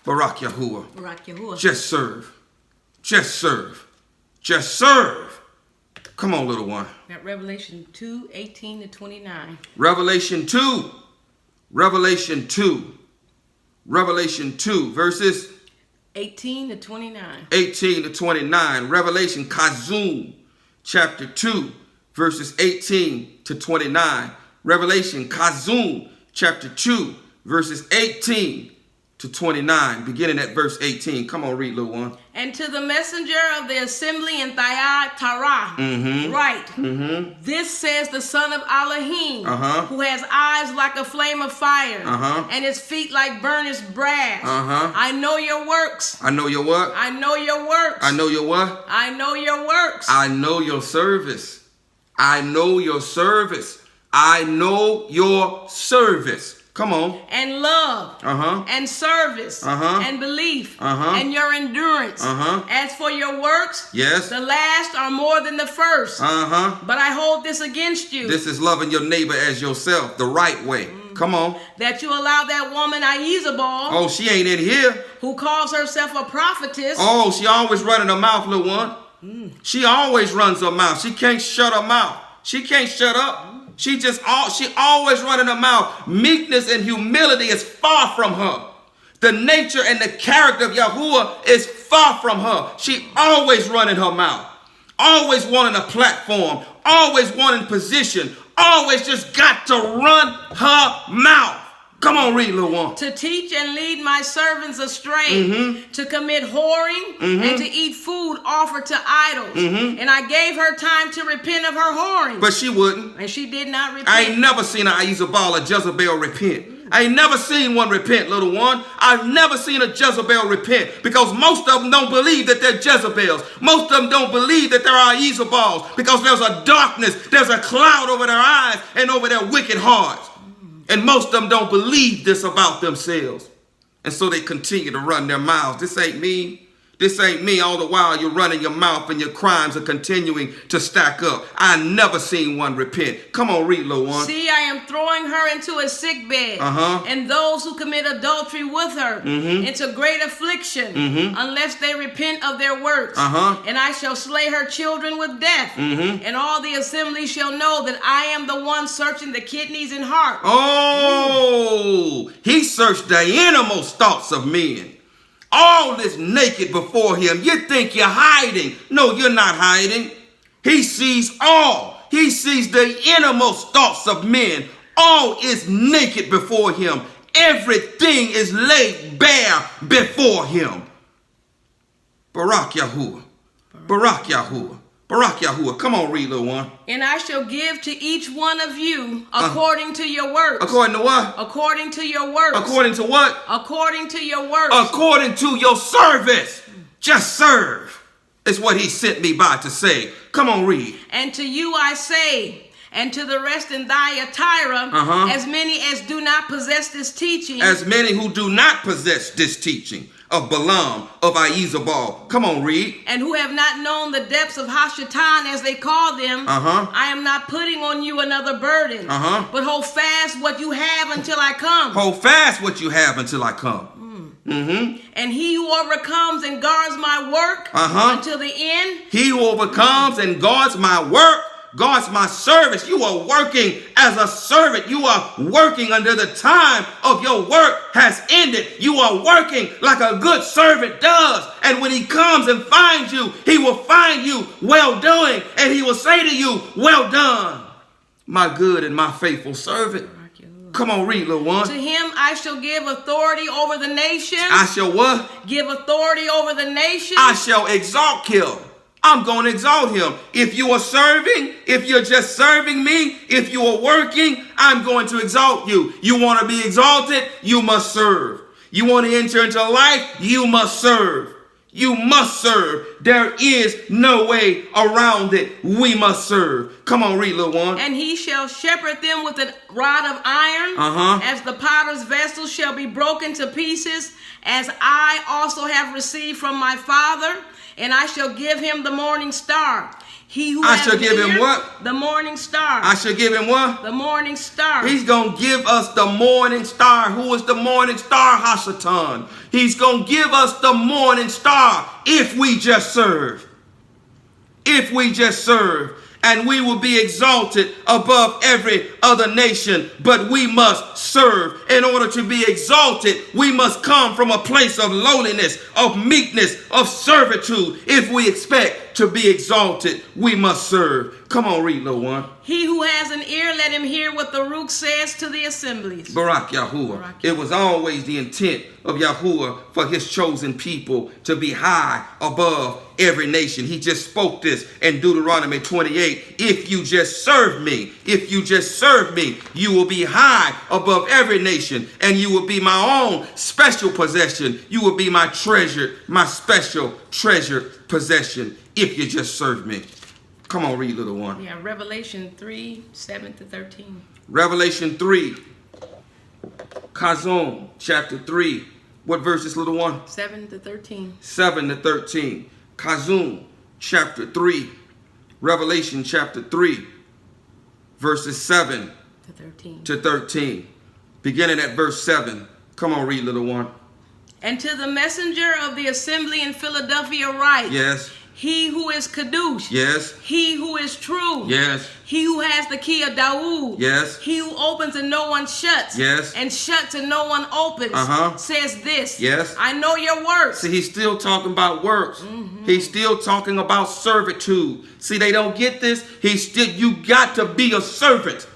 Speaker 1: Barak Yahuwah.
Speaker 2: Barak Yahuwah.
Speaker 1: Just serve. Just serve. Just serve. Come on, little one.
Speaker 2: At Revelation 2:18-29.
Speaker 1: Revelation 2. Revelation 2. Revelation 2, verses
Speaker 2: 18-29.
Speaker 1: 18-29. Revelation Kazum, chapter 2, verses 18-29. Revelation Kazum, chapter 2, verses 18-29, beginning at verse 18. Come on, read, little one.
Speaker 2: And to the messenger of the assembly in Thyatira, write, this says the son of Elohim, who has eyes like a flame of fire, and his feet like burnished brass. I know your works.
Speaker 1: I know your what?
Speaker 2: I know your works.
Speaker 1: I know your what?
Speaker 2: I know your works.
Speaker 1: I know your service. I know your service. I know your service. Come on.
Speaker 2: And love. And service. And belief. And your endurance. As for your works,
Speaker 1: yes,
Speaker 2: the last are more than the first. But I hold this against you.
Speaker 1: This is loving your neighbor as yourself, the right way. Come on.
Speaker 2: That you allow that woman Yahwah.
Speaker 1: Oh, she ain't in here.
Speaker 2: Who calls herself a prophetess.
Speaker 1: Oh, she always running her mouth, little one. She always runs her mouth. She can't shut her mouth. She can't shut up. She always running her mouth. Meekness and humility is far from her. The nature and the character of Yahuwah is far from her. She always running her mouth. Always wanting a platform. Always wanting position. Always just got to run her mouth. Come on, read, little one.
Speaker 2: To teach and lead my servants astray, to commit whoring, and to eat food offered to idols. And I gave her time to repent of her whoring.
Speaker 1: But she wouldn't.
Speaker 2: And she did not repent.
Speaker 1: I ain't never seen a Yahwah or Jezebel repent. I ain't never seen one repent, little one. I've never seen a Jezebel repent because most of them don't believe that they're Jezebels. Most of them don't believe that there are Yahwahs because there's a darkness, there's a cloud over their eyes and over their wicked hearts. And most of them don't believe this about themselves. And so they continue to run their mouths. This ain't me. This ain't me. All the while you're running your mouth and your crimes are continuing to stack up. I never seen one repent. Come on, read, little one.
Speaker 2: See, I am throwing her into a sick bed. And those who commit adultery with her into great affliction unless they repent of their works. And I shall slay her children with death. And all the assembly shall know that I am the one searching the kidneys and heart.
Speaker 1: Oh, he searched the innermost thoughts of men. All is naked before him. You think you're hiding. No, you're not hiding. He sees all. He sees the innermost thoughts of men. All is naked before him. Everything is laid bare before him. Barak Yahuwah. Barak Yahuwah. Barak Yahuwah. Come on, read, little one.
Speaker 2: And I shall give to each one of you according to your works.
Speaker 1: According to what?
Speaker 2: According to your works.
Speaker 1: According to what?
Speaker 2: According to your works.
Speaker 1: According to your service. Just serve. Is what he sent me by to say. Come on, read.
Speaker 2: And to you I say, and to the rest in Thyatira, as many as do not possess this teaching.
Speaker 1: As many who do not possess this teaching. Of Balaam, of Aizabal. Come on, read.
Speaker 2: And who have not known the depths of Hashatan, as they call them. I am not putting on you another burden. But hold fast what you have until I come.
Speaker 1: Hold fast what you have until I come.
Speaker 2: And he who overcomes and guards my work until the end.
Speaker 1: He who overcomes and guards my work. God's my service. You are working as a servant. You are working under the time of your work has ended. You are working like a good servant does. And when he comes and finds you, he will find you well doing. And he will say to you, well done, my good and my faithful servant. Come on, read, little one.
Speaker 2: To him I shall give authority over the nations.
Speaker 1: I shall what?
Speaker 2: Give authority over the nations.
Speaker 1: I shall exalt him. I'm going to exalt him. If you are serving, if you're just serving me, if you are working, I'm going to exalt you. You want to be exalted? You must serve. You want to enter into life? You must serve. You must serve. There is no way around it. We must serve. Come on, read, little one.
Speaker 2: And he shall shepherd them with a rod of iron, as the potter's vessels shall be broken to pieces, as I also have received from my Father. And I shall give him the morning star. He who
Speaker 1: I shall give him what?
Speaker 2: The morning star.
Speaker 1: I shall give him what?
Speaker 2: The morning star.
Speaker 1: He's going to give us the morning star. Who is the morning star? Hashatan. He's going to give us the morning star if we just serve. If we just serve. And we will be exalted above every other nation. But we must serve. In order to be exalted, we must come from a place of lowliness, of meekness, of servitude. If we expect to be exalted, we must serve. Come on, read, little one.
Speaker 2: He who has an ear, let him hear what the Ruach says to the assemblies.
Speaker 1: Barak Yahuwah. It was always the intent of Yahuwah for his chosen people to be high above every nation. He just spoke this in Deuteronomy 28. If you just serve me, if you just serve me, you will be high above every nation, and you will be my own special possession. You will be my treasure, my special treasured possession, if you just serve me. Come on, read, little one.
Speaker 2: Yeah, Revelation 3, 7 to 13.
Speaker 1: Revelation 3, Chazon, chapter 3. What verse is, little one?
Speaker 2: 7 to 13.
Speaker 1: 7 to 13. Chazon, chapter 3. Revelation, chapter 3. Verses 7 to 13. Beginning at verse 7. Come on, read, little one.
Speaker 2: And to the messenger of the assembly in Philadelphia write.
Speaker 1: Yes.
Speaker 2: He who is Kadosh.
Speaker 1: Yes.
Speaker 2: He who is true.
Speaker 1: Yes.
Speaker 2: He who has the key of Dawood.
Speaker 1: Yes.
Speaker 2: He who opens and no one shuts.
Speaker 1: Yes.
Speaker 2: And shuts and no one opens. Says this.
Speaker 1: Yes.
Speaker 2: I know your works.
Speaker 1: See, he's still talking about works. He's still talking about servitude. See, they don't get this. You got to be a servant.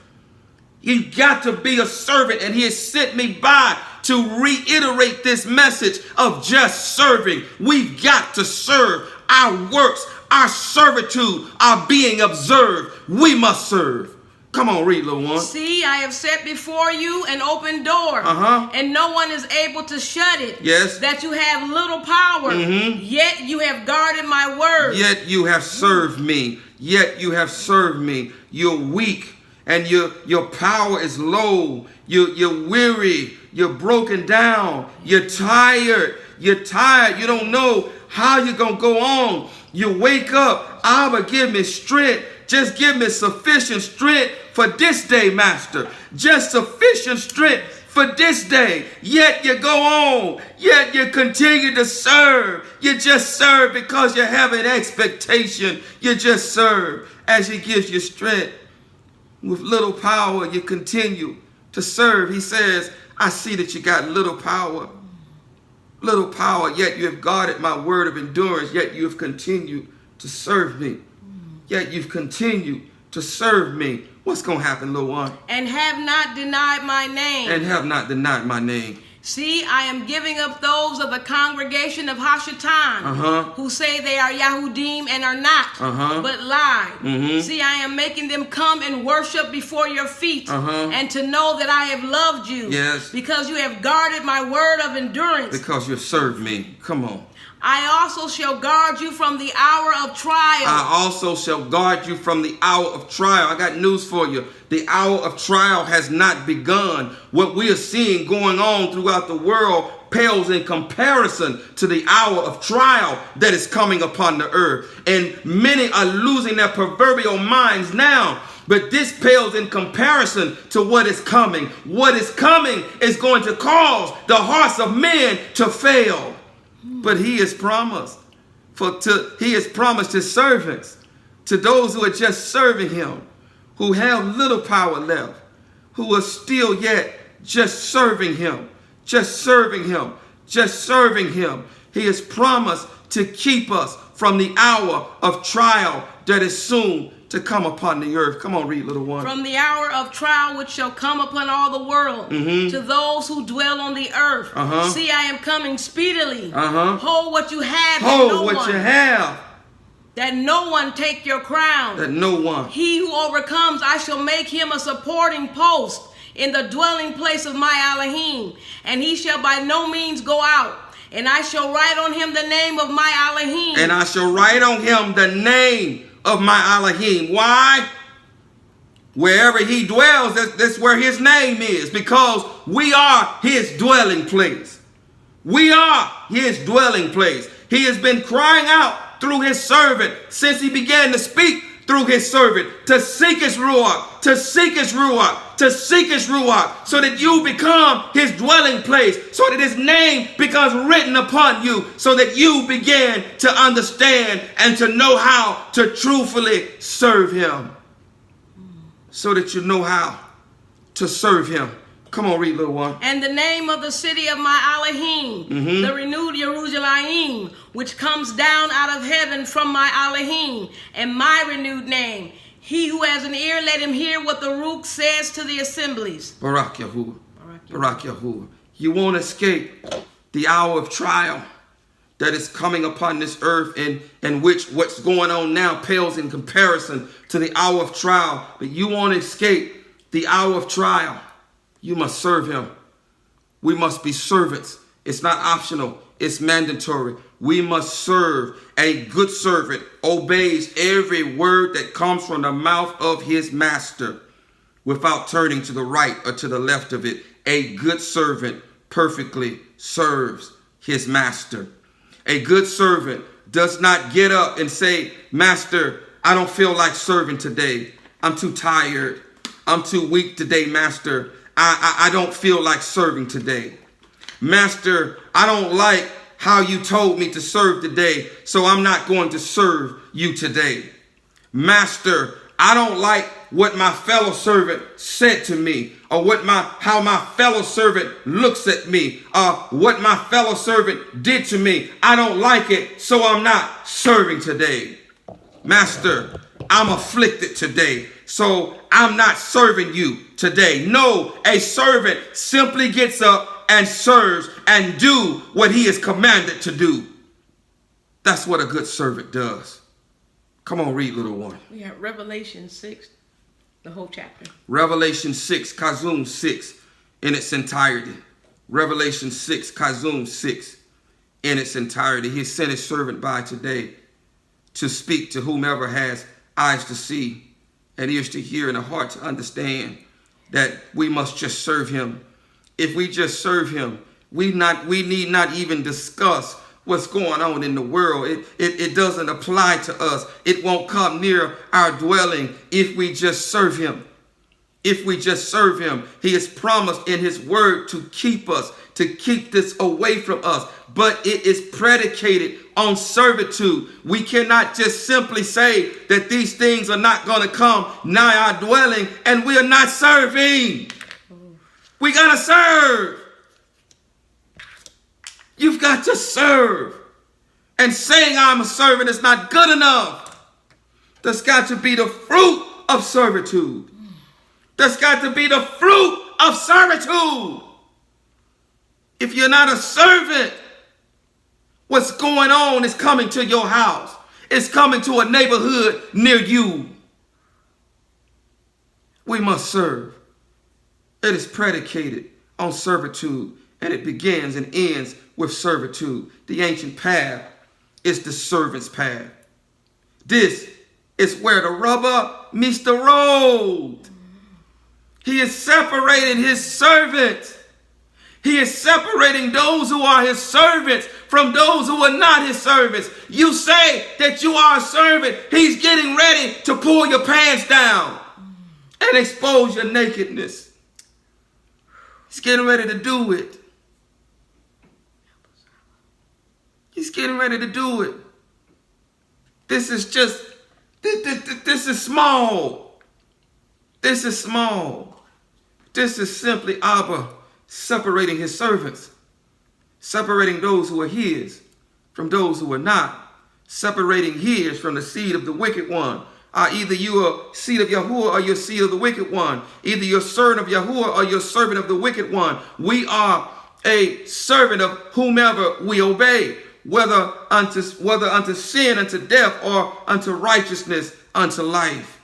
Speaker 1: You got to be a servant. And he has sent me by to reiterate this message of just serving. We've got to serve. Our works, our servitude are being observed. We must serve. Come on, read, little one.
Speaker 2: See, I have set before you an open door, and no one is able to shut it.
Speaker 1: Yes.
Speaker 2: That you have little power, yet you have guarded my word.
Speaker 1: Yet you have served me. Yet you have served me. You're weak, and your power is low. You're weary. You're broken down. You're tired. You're tired. You don't know how you're going to go on. You wake up. Abba, give me strength. Just give me sufficient strength for this day, Master. Just sufficient strength for this day. Yet you go on. Yet you continue to serve. You just serve because you have an expectation. You just serve as he gives you strength. With little power, you continue to serve. He says, I see that you got little power. Little power, yet you have guarded my word of endurance, yet you have continued to serve me. Yet you've continued to serve me. What's going to happen, little one?
Speaker 2: And have not denied my name.
Speaker 1: And have not denied my name.
Speaker 2: See, I am giving up those of the congregation of Hashatan who say they are Yahudim and are not, but lie. See, I am making them come and worship before your feet and to know that I have loved you.
Speaker 1: Yes.
Speaker 2: Because you have guarded my word of endurance.
Speaker 1: Because you have served me. Come on.
Speaker 2: I also shall guard you from the hour of trial.
Speaker 1: I also shall guard you from the hour of trial. I got news for you. The hour of trial has not begun. What we are seeing going on throughout the world pales in comparison to the hour of trial that is coming upon the earth. And many are losing their proverbial minds now. But this pales in comparison to what is coming. What is coming is going to cause the hearts of men to fail. But he has promised his servants, to those who are just serving him, who have little power left, who are still yet just serving him, just serving him, just serving him. He has promised to keep us from the hour of trial that is soon to come upon the earth. Come on, read, little one.
Speaker 2: From the hour of trial which shall come upon all the world, to those who dwell on the earth. See, I am coming speedily. Hold what you have.
Speaker 1: Hold what you have.
Speaker 2: That no one take your crown.
Speaker 1: That no one.
Speaker 2: He who overcomes, I shall make him a supporting post in the dwelling place of my Elohim. And he shall by no means go out. And I shall write on him the name of my Elohim.
Speaker 1: And I shall write on him the name of my Elohim. Why? Wherever he dwells, that's where his name is. Because we are his dwelling place. We are his dwelling place. He has been crying out through his servant since he began to speak through his servant to seek his ruach, to seek his ruach, to seek his ruach, so that you become his dwelling place, so that his name becomes written upon you, so that you begin to understand and to know how to truthfully serve him, so that you know how to serve him. Come on, read, little one.
Speaker 2: And the name of the city of my Elohim, the renewed Jerusalem, which comes down out of heaven from my Elohim, and my renewed name. He who has an ear, let him hear what the Ruach says to the assemblies.
Speaker 1: Barak Yahuwah. Barak Yahuwah. You won't escape the hour of trial that is coming upon this earth, and which what's going on now pales in comparison to the hour of trial. But you won't escape the hour of trial. You must serve him. We must be servants. It's not optional. It's mandatory. We must serve. A good servant obeys every word that comes from the mouth of his master. without turning to the right or to the left of it. A good servant perfectly serves his master. A good servant does not get up and say, Master, I don't feel like serving today. I'm too tired. I'm too weak today, Master. I don't feel like serving today. Master, I don't like how you told me to serve today, so I'm not going to serve you today. Master, I don't like what my fellow servant said to me, or how my fellow servant looks at me, or what my fellow servant did to me. I don't like it, so I'm not serving today. Master, I'm afflicted today, so I'm not serving you today. No, a servant simply gets up and serves and do what he is commanded to do. That's what a good servant does. Come on, read, little one.
Speaker 2: We have Revelation 6, the whole chapter.
Speaker 1: Revelation 6, Kazum 6 in its entirety. Revelation 6, Kazum 6 in its entirety. He sent his servant by today to speak to whomever has eyes to see and ears to hear and a heart to understand that we must just serve him. If we just serve him, we need not even discuss what's going on in the world. It doesn't apply to us. It won't come near our dwelling if we just serve him. If we just serve him, he has promised in his word to keep us, to keep this away from us. But it is predicated on servitude. We cannot just simply say that these things are not going to come nigh our dwelling and we are not serving. We got to serve. You've got to serve. And saying I'm a servant is not good enough. There's got to be the fruit of servitude. There's got to be the fruit of servitude. If you're not a servant, what's going on is coming to your house. It's coming to a neighborhood near you. We must serve. It is predicated on servitude, and it begins and ends with servitude. The ancient path is the servant's path. This is where the rubber meets the road. He is separating his servants. He is separating those who are his servants from those who are not his servants. You say that you are a servant. He's getting ready to pull your pants down and expose your nakedness. He's getting ready to do it. He's getting ready to do it. This is just, this is small. This is small. This is simply Abba separating his servants, separating those who are his from those who are not, separating his from the seed of the wicked one. Either you are seed of Yahuwah or you're seed of the wicked one. Either you're servant of Yahuwah or you're servant of the wicked one. We are a servant of whomever we obey, whether unto sin, unto death, or unto righteousness, unto life.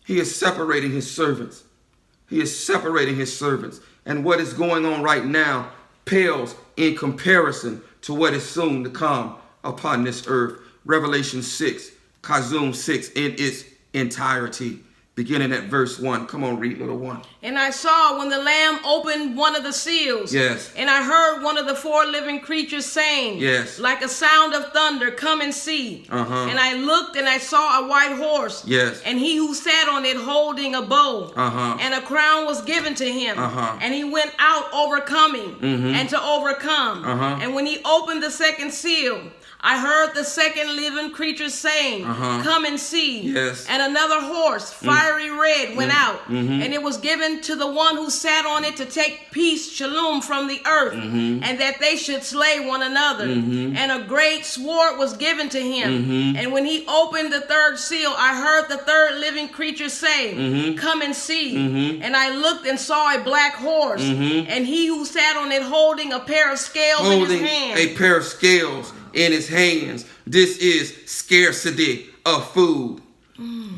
Speaker 1: He is separating his servants. He is separating his servants. And what is going on right now pales in comparison to what is soon to come upon this earth. Revelation 6, Kazum 6 in its entirety, beginning at verse 1. Come on, read, little one.
Speaker 2: And I saw when the Lamb opened one of the seals.
Speaker 1: Yes.
Speaker 2: And I heard one of the four living creatures saying,
Speaker 1: yes,
Speaker 2: like a sound of thunder, come and see. And I looked and I saw a white horse.
Speaker 1: Yes.
Speaker 2: And he who sat on it holding a bow. And a crown was given to him. And he went out overcoming and to overcome. And when he opened the second seal, I heard the second living creature saying, come and see.
Speaker 1: Yes.
Speaker 2: And another horse, fiery red, went out. And it was given to the one who sat on it to take peace, Shalom, from the earth, and that they should slay one another. And a great sword was given to him. And when he opened the third seal, I heard the third living creature say, come and see. And I looked and saw a black horse, and he who sat on it holding a pair of scales in his hand.
Speaker 1: A pair of scales in his hands. This is scarcity of food.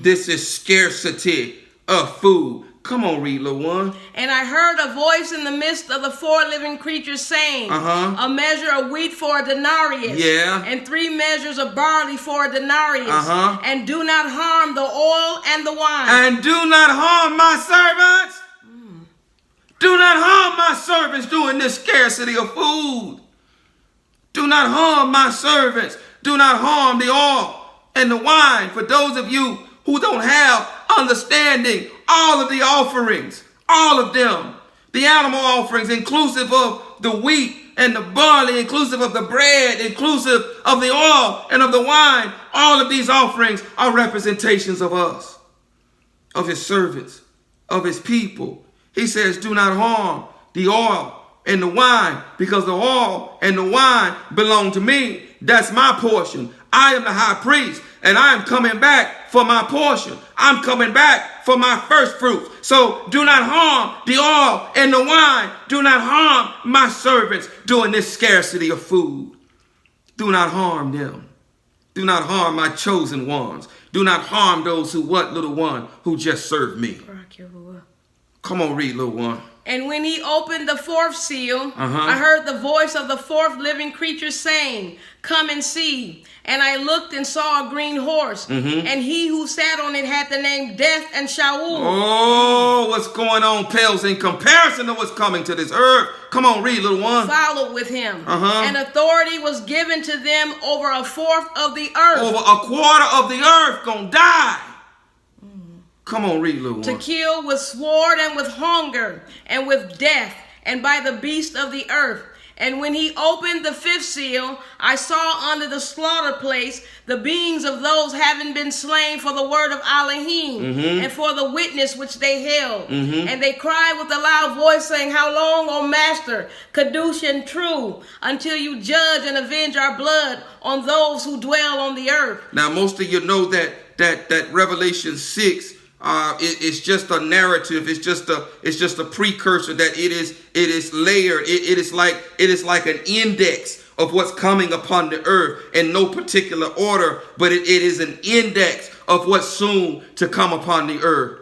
Speaker 1: This is scarcity of food. Come on, read, little one.
Speaker 2: And I heard a voice in the midst of the 4 living creatures saying, a measure of wheat for a denarius, and 3 measures of barley for a denarius, and do not harm the oil and the wine.
Speaker 1: And do not harm my servants. Do not harm my servants during this scarcity of food. Do not harm my servants. Do not harm the oil and the wine. For those of you who don't have understanding, all of the offerings, all of them, the animal offerings, inclusive of the wheat and the barley, inclusive of the bread, inclusive of the oil and of the wine, all of these offerings are representations of us, of his servants, of his people. He says, do not harm the oil and the wine, because the oil and the wine belong to me. That's my portion. I am the high priest, and I am coming back for my portion. I'm coming back for my first fruits. So do not harm the oil and the wine. Do not harm my servants during this scarcity of food. Do not harm them. Do not harm my chosen ones. Do not harm those who, what, little one, who just served me. Come on, read, little one.
Speaker 2: And when he opened the 4th seal, I heard the voice of the 4th living creature saying, come and see. And I looked and saw a green horse, and he who sat on it had the name Death and Shalom.
Speaker 1: Oh, what's going on pales in comparison to what's coming to this earth. Come on, read, little one.
Speaker 2: Followed with him. And authority was given to them over 1/4 of the earth.
Speaker 1: Over 1/4 of the earth gonna die. Come on, read, little one.
Speaker 2: To kill with sword and with hunger and with death and by the beast of the earth. And when he opened the 5th seal, I saw under the slaughter place the beings of those having been slain for the word of Elohim and for the witness which they held. And they cried with a loud voice, saying, how long, O Master, Kadosh and true, until you judge and avenge our blood on those who dwell on the earth? Now, most of you know that Revelation 6 it's just a narrative. It's just a precursor. That it is layered. It is like an index of what's coming upon the earth in no particular order, but it is an index of what's soon to come upon the earth.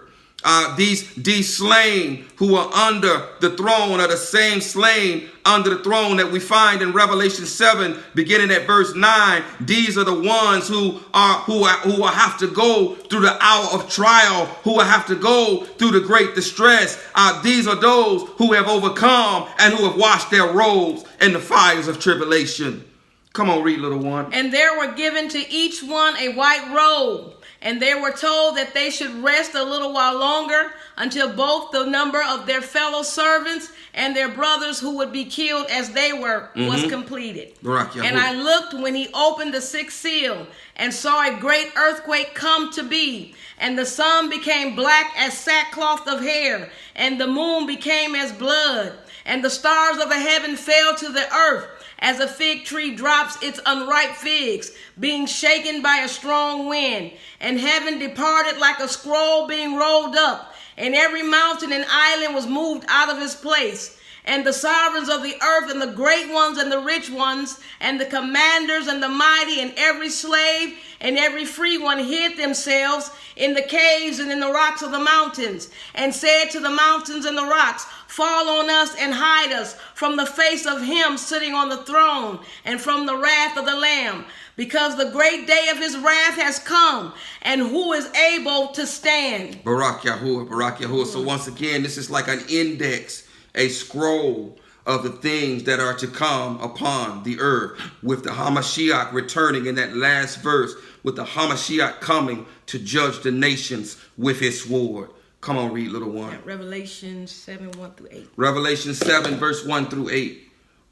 Speaker 2: These slain who are under the throne are the same slain under the throne that we find in Revelation 7, beginning at verse 9. These are the ones who will have to go through the hour of trial, who will have to go through the great distress. These are those who have overcome and who have washed their robes in the fires of tribulation. Come on, read, little one. And there were given to each one a white robe. And they were told that they should rest a little while longer until both the number of their fellow servants and their brothers who would be killed as they were was completed. And I looked when he opened the 6th seal and saw a great earthquake come to be. And the sun became black as sackcloth of hair, and the moon became as blood, and the stars of the heaven fell to the earth, as a fig tree drops its unripe figs, being shaken by a strong wind. And heaven departed like a scroll being rolled up, and every mountain and island was moved out of his place. And the sovereigns of the earth, and the great ones and the rich ones, and the commanders and the mighty, and every slave and every free one hid themselves in the caves and in the rocks of the mountains, and said to the mountains and the rocks, fall on us and hide us from the face of him sitting on the throne and from the wrath of the Lamb, because the great day of his wrath has come, and who is able to stand?
Speaker 1: Barak Yahuwah, Barak Yahuwah. So once again, this is like an index, a scroll of the things that are to come upon the earth, with the Hamashiach returning in that last verse, with the Hamashiach coming to judge the nations with his sword. Come on, read, little one.
Speaker 2: Revelation 7, 1 through 8.
Speaker 1: Revelation 7, verse 1 through 8.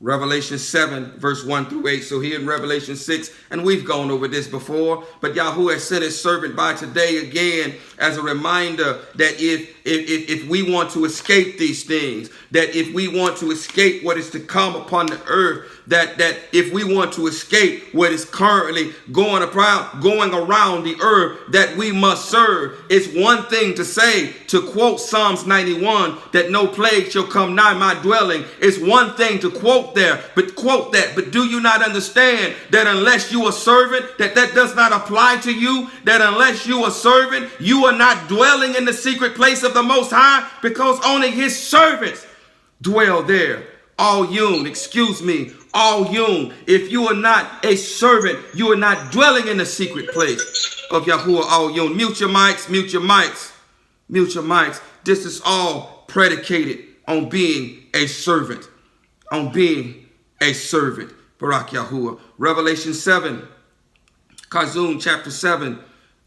Speaker 1: Revelation 7, verse 1 through 8. So here in Revelation 6, and we've gone over this before, but Yahuwah has sent his servant by today again as a reminder that if we want to escape these things, that if we want to escape what is to come upon the earth, that if we want to escape what is currently going around the earth, that we must serve. It's one thing to say, to quote Psalms 91, that no plague shall come nigh my dwelling. It's one thing to quote quote that. But do you not understand that unless you are a servant, that does not apply to you? That unless you are a servant, you are not dwelling in the secret place of the Most High, because only his servants dwell there. All If you are not a servant, you are not dwelling in the secret place of Yahuwah All Yun. Mute your mics. This is all predicated on being a servant. Barak Yahuwah. Revelation 7, Kazum chapter 7,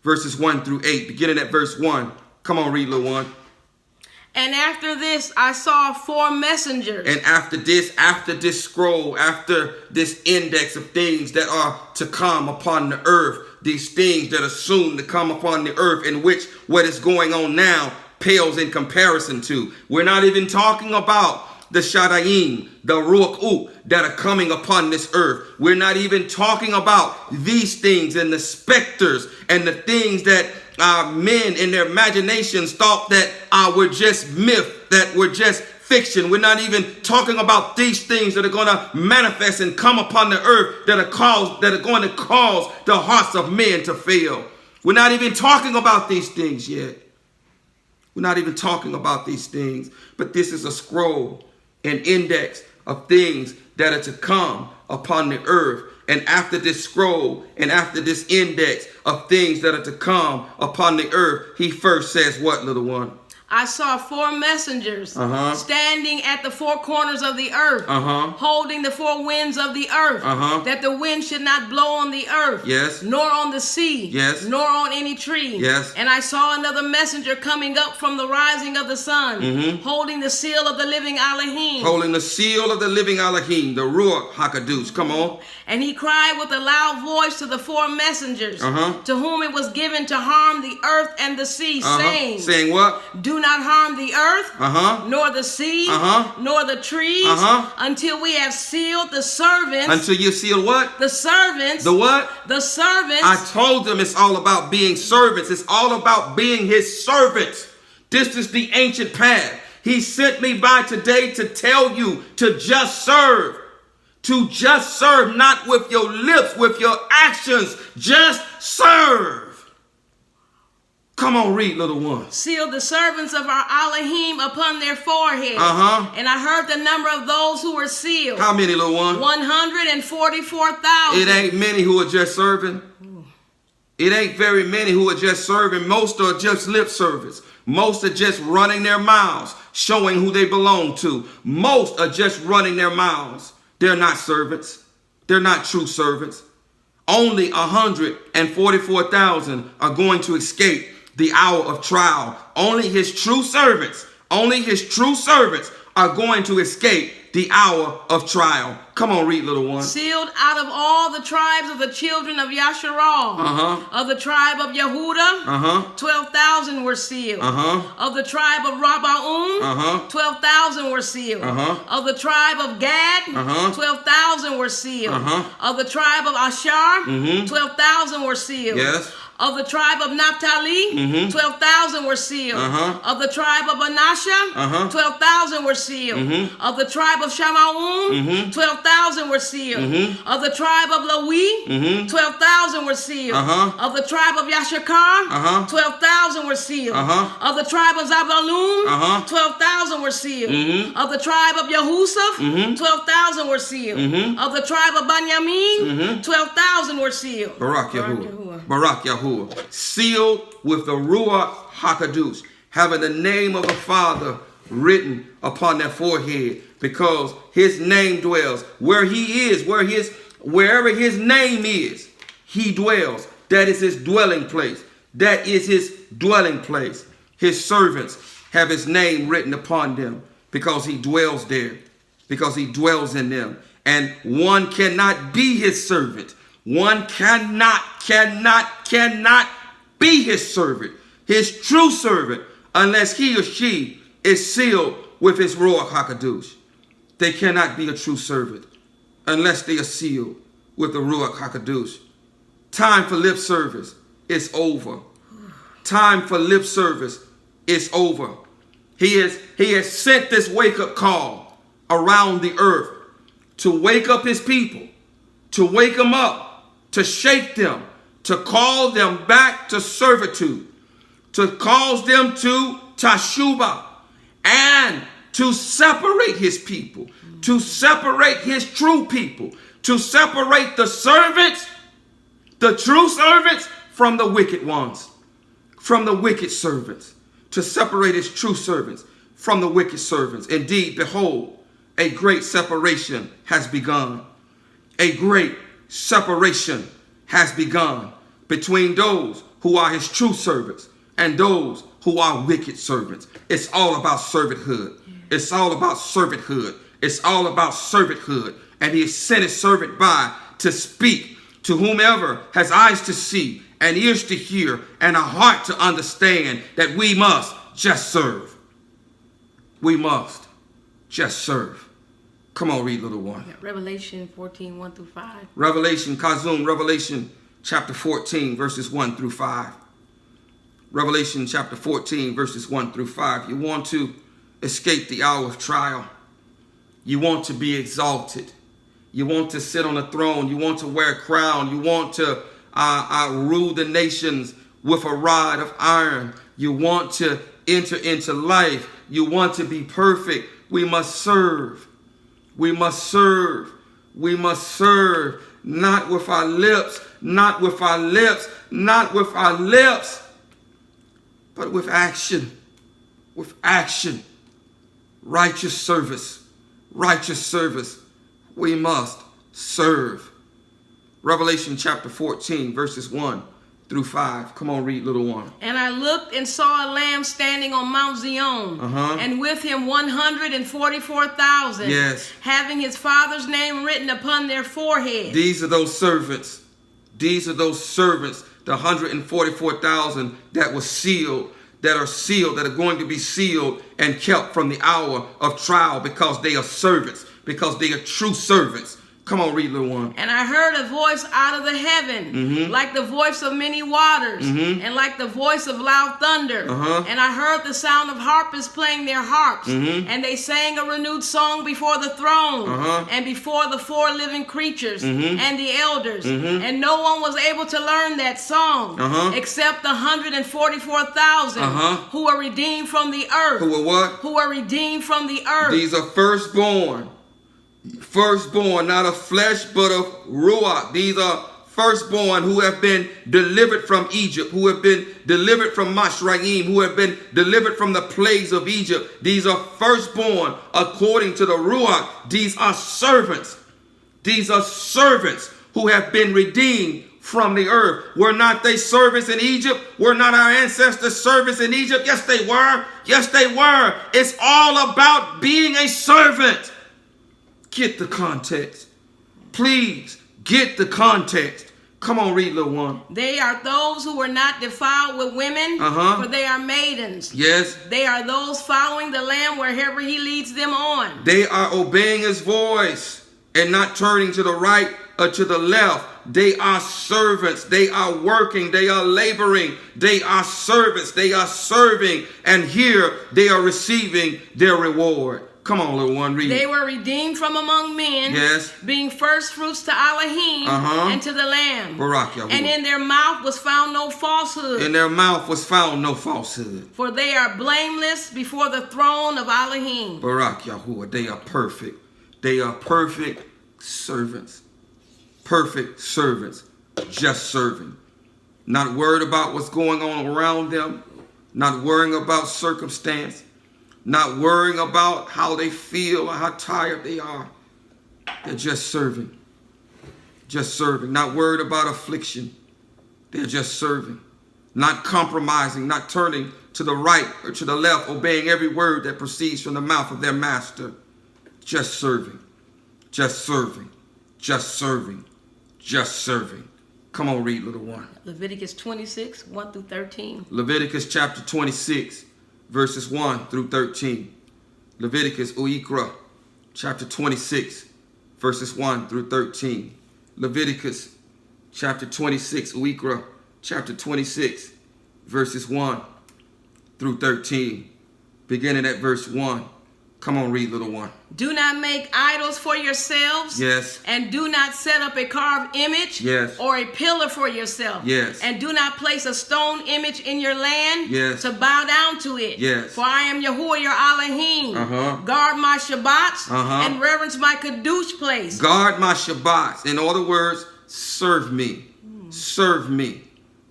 Speaker 1: verses 1 through 8, beginning at verse 1. Come on, read, little one.
Speaker 2: And after this, I saw 4 messengers.
Speaker 1: And after this scroll, after this index of things that are to come upon the earth, these things that are soon to come upon the earth, in which what is going on now pales in comparison to. We're not even talking about the Shadaim, the Ruach that are coming upon this earth. We're not even talking about these things and the specters and the things that men in their imaginations thought that were just myth, that were just fiction. We're not even talking about these things that are going to manifest and come upon the earth that are going to cause the hearts of men to fail. We're not even talking about these things yet. We're not even talking about these things. But this is a scroll, an index of things that are to come upon the earth. And after this scroll and after this index of things that are to come upon the earth, he first says what, little one?
Speaker 2: I saw 4 messengers standing at the 4 corners of the earth, holding the 4 winds of the earth, that the wind should not blow on the earth, nor on the sea, nor on any tree. And I saw another messenger coming up from the rising of the sun, holding the seal of the living Elohim.
Speaker 1: Holding the seal of the living Elohim, the Ruach HaKadosh. Come on.
Speaker 2: And he cried with a loud voice to the 4 messengers, to whom it was given to harm the earth and the sea, saying,
Speaker 1: saying what?
Speaker 2: Do not harm the earth, nor the sea, nor the trees, until we have sealed the servants.
Speaker 1: Until you seal what?
Speaker 2: The servants.
Speaker 1: The what?
Speaker 2: The servants.
Speaker 1: I told them it's all about being servants. It's all about being his servants. This is the ancient path. He sent me by today to tell you to just serve. To just serve, not with your lips, with your actions. Just serve. Come on, read, little one.
Speaker 2: Seal the servants of our Elohim upon their foreheads. And I heard the number of those who were sealed.
Speaker 1: How many, little one?
Speaker 2: 144,000.
Speaker 1: It ain't many who are just serving. It ain't very many who are just serving. Most are just lip service. Most are just running their mouths, showing who they belong to. Most are just running their mouths. They're not servants. They're not true servants. Only 144,000 are going to escape the hour of trial. Only his true servants are going to escape the hour of trial. Come on, read, little one.
Speaker 2: Sealed out of all the tribes of the children of Yasharal. Of the tribe of Yehuda, 12,000 were sealed. Of the tribe of Rabbaum, 12,000 were sealed. Of the tribe of Gad, 12,000 were sealed. Of the tribe of Asher, 12,000 were sealed. Of the tribe of Naphtali, 12,000 were sealed. Of the tribe of Manasseh, 12,000 were sealed. Of the tribe of Shamaum, 12,000 were sealed. Of the tribe of Lewi, 12,000 were sealed. Of the tribe of Yashakar, 12,000 were sealed. Of the tribe of Zabaloon, 12,000 were sealed. Of the tribe of Yehusaf, 12,000 were sealed. Of the tribe of Benjamin, 12,000 were sealed.
Speaker 1: Barak Yahuwah. Barak Yahuwah. Sealed with the Ruach HaKadosh, having the name of the Father written upon their forehead, because his name dwells where he is, wherever his name is, he dwells. That is his dwelling place. That is his dwelling place. His servants have his name written upon them, because he dwells there, because he dwells in them. And one cannot be his servant. One cannot be his servant, his true servant, unless he or she is sealed with his Ruach HaKadosh. They cannot be a true servant unless they are sealed with the Ruach HaKadosh. Time for lip service is over. Time for lip service is over. He has sent this wake-up call around the earth to wake up his people, to wake them up, to shake them, to call them back to servitude, to cause them to tashubah, and to separate his people, to separate his true people, to separate the servants, the true servants, from the wicked ones, from the wicked servants, to separate his true servants from the wicked servants. Indeed, behold, a great separation has begun. A great separation has begun between those who are his true servants and those who are wicked servants. It's all about servanthood. It's all about servanthood. It's all about servanthood. And he has sent his servant by to speak to whomever has eyes to see and ears to hear and a heart to understand that we must just serve. We must just serve. Come on, read, little one.
Speaker 2: Revelation 14, 1 through 5.
Speaker 1: Revelation chapter 14, verses 1 through 5. Revelation chapter 14, verses 1 through 5. You want to escape the hour of trial. You want to be exalted. You want to sit on a throne. You want to wear a crown. You want to rule the nations with a rod of iron. You want to enter into life. You want to be perfect. We must serve. We must serve. We must serve. Not with our lips. Not with our lips. Not with our lips. But with action. With action. Righteous service. Righteous service. We must serve. Revelation chapter 14, verses 1 through 5. Come on, read, little one.
Speaker 2: And I looked and saw a lamb standing on Mount Zion, and with him 144,000,
Speaker 1: yes,
Speaker 2: having his Father's name written upon their foreheads.
Speaker 1: These are those servants. These are those servants, the 144,000 that were sealed, that are going to be sealed and kept from the hour of trial because they are servants, because they are true servants. Come on, read, little one.
Speaker 2: And I heard a voice out of the heaven, like the voice of many waters, and like the voice of loud thunder. And I heard the sound of harpists playing their harps, and they sang a renewed song before the throne, and before the four living creatures, and the elders. And no one was able to learn that song, except the 144,000 who were redeemed from the earth.
Speaker 1: Who were what?
Speaker 2: Who were redeemed from the earth.
Speaker 1: These are firstborn. Firstborn, not of flesh, but of ruach. These are firstborn who have been delivered from Egypt, who have been delivered from Mashraim, who have been delivered from the plagues of Egypt. These are firstborn according to the ruach. These are servants. These are servants who have been redeemed from the earth. Were not they servants in Egypt? Were not our ancestors servants in Egypt? Yes, they were. Yes, they were. It's all about being a servant. Get the context. Please get the context. Come on, read, little one.
Speaker 2: They are those who were not defiled with women, for they are maidens.
Speaker 1: Yes.
Speaker 2: They are those following the Lamb wherever he leads them on.
Speaker 1: They are obeying his voice and not turning to the right or to the left. They are servants. They are working. They are laboring. They are servants. They are serving. And here they are receiving their reward. Come on, little one, read.
Speaker 2: They were redeemed from among men,
Speaker 1: yes,
Speaker 2: being first fruits to Elohim and to the Lamb.
Speaker 1: Barak Yahuwah.
Speaker 2: And in their mouth was found no falsehood.
Speaker 1: In their mouth was found no falsehood.
Speaker 2: For they are blameless before the throne of Elohim.
Speaker 1: Barak Yahuwah. They are perfect. They are perfect servants. Perfect servants. Just serving. Not worried about what's going on around them. Not worrying about circumstance. Not worrying about how they feel or how tired they are. They're just serving. Just serving. Not worried about affliction. They're just serving. Not compromising. Not turning to the right or to the left. Obeying every word that proceeds from the mouth of their master. Just serving. Just serving. Just serving. Just serving. Come on, read, little one.
Speaker 2: Leviticus 26, 1 through 13.
Speaker 1: Leviticus chapter 26. Verses 1 through 13. Leviticus Uikra, chapter 26, verses 1 through 13. Leviticus chapter 26, Uikra, chapter 26, verses 1 through 13. Beginning at verse 1. Come on, read, little one.
Speaker 2: Do not make idols for yourselves.
Speaker 1: Yes.
Speaker 2: And do not set up a carved image.
Speaker 1: Yes.
Speaker 2: Or a pillar for yourself.
Speaker 1: Yes.
Speaker 2: And do not place a stone image in your land.
Speaker 1: Yes.
Speaker 2: To bow down to it.
Speaker 1: Yes.
Speaker 2: For I am Yahuwah your Elohim. Guard my Shabbats and reverence my Kadosh place.
Speaker 1: Guard my Shabbats. In other words, serve me. Serve me.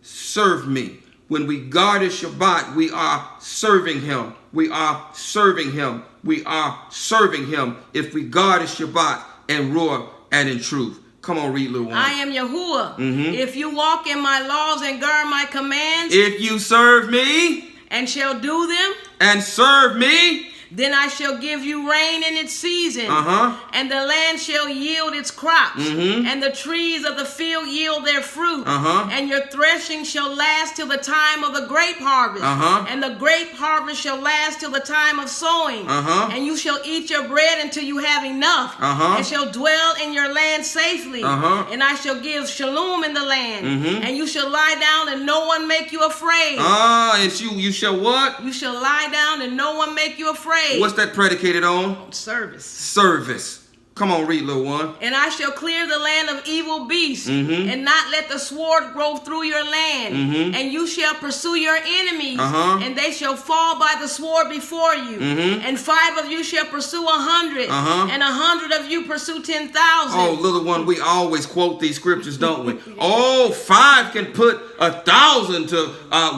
Speaker 1: Serve me. When we guard his Shabbat, we are serving him. We are serving him. We are serving him if we guard his Shabbat and roar and in truth. Come on, read, little one.
Speaker 2: I am Yahuwah. If you walk in my laws and guard my commands.
Speaker 1: If you serve me.
Speaker 2: And shall do them.
Speaker 1: And serve me.
Speaker 2: Then I shall give you rain in its season, and the land shall yield its crops, and the trees of the field yield their fruit, and your threshing shall last till the time of the grape harvest, and the grape harvest shall last till the time of sowing, and you shall eat your bread until you have enough, and shall dwell in your land safely, and I shall give shalom in the land, and you shall lie down and no one make you afraid.
Speaker 1: And you shall what?
Speaker 2: You shall lie down and no one make you afraid.
Speaker 1: What's that predicated on?
Speaker 2: Service.
Speaker 1: Service. Come on, read, little one.
Speaker 2: And I shall clear the land of evil beasts, and not let the sword grow through your land. And you shall pursue your enemies, and they shall fall by the sword before you. And 5 of you shall pursue 100, and 100 of you pursue 10,000.
Speaker 1: Oh, little one, we always quote these scriptures, don't we? Oh, 5 can put 1,000 to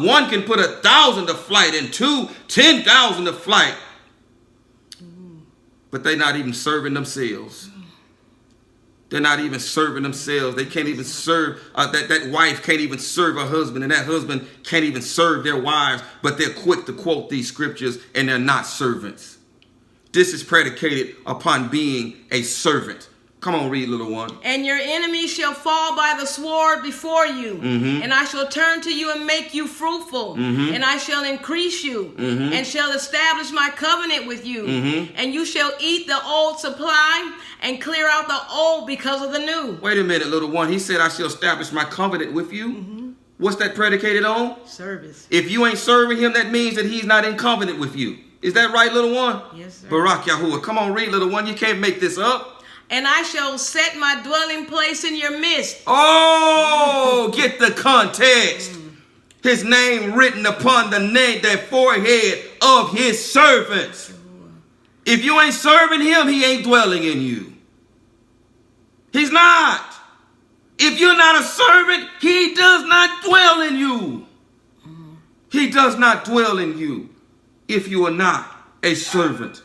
Speaker 1: 1 can put 1,000 to flight, and 2 10,000 to flight. But they're not even serving themselves. They're not even serving themselves. They can't even serve. That wife can't even serve her husband, and that husband can't even serve their wives. But they're quick to quote these scriptures, and they're not servants. This is predicated upon being a servant. Come on, read, little one.
Speaker 2: And your enemies shall fall by the sword before you, and I shall turn to you and make you fruitful, and I shall increase you, and shall establish my covenant with you, and you shall eat the old supply and clear out the old because of the new.
Speaker 1: Wait a minute, little one. He said, I shall establish my covenant with you. What's that predicated on?
Speaker 2: Service.
Speaker 1: If you ain't serving him, that means that he's not in covenant with you. Is that right, little one?
Speaker 2: Yes, sir.
Speaker 1: Barak Yahuwah. Come on, read, little one. You can't make this up.
Speaker 2: And I shall set my dwelling place in your midst.
Speaker 1: Oh, get the context. His name written upon the forehead of his servants. If you ain't serving him, he ain't dwelling in you. He's not. If you're not a servant, he does not dwell in you. He does not dwell in you if you are not a servant.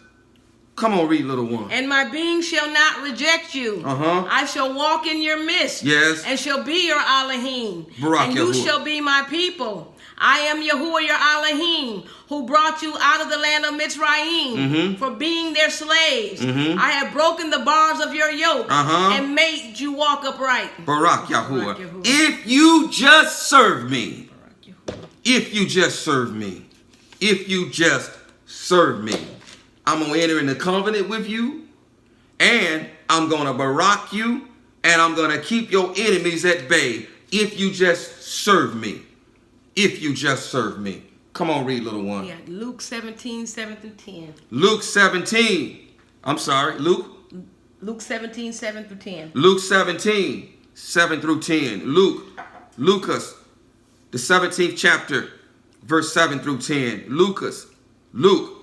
Speaker 1: Come on, read, little one.
Speaker 2: And my being shall not reject you. I shall walk in your midst.
Speaker 1: Yes.
Speaker 2: And shall be your Elohim.
Speaker 1: Barak
Speaker 2: and you
Speaker 1: Yahuwah.
Speaker 2: shall be my people. I am Yahuwah your Elohim, who brought you out of the land of Mitzrayim for being their slaves. I have broken the bars of your yoke and made you walk upright.
Speaker 1: Barak Yahuwah. If you just serve me. If you just serve me. If you just serve me. I'm going to enter into covenant with you, and I'm going to barak you, and I'm going to keep your enemies at bay if you just serve me. If you just serve me. Come on, read, little one.
Speaker 2: Yeah, Luke 17, 7 through 10.
Speaker 1: Luke 17. I'm sorry, Luke
Speaker 2: 17, 7 through 10.
Speaker 1: Luke 17, 7 through 10. Lucas, the 17th chapter, verse 7 through 10. Luke.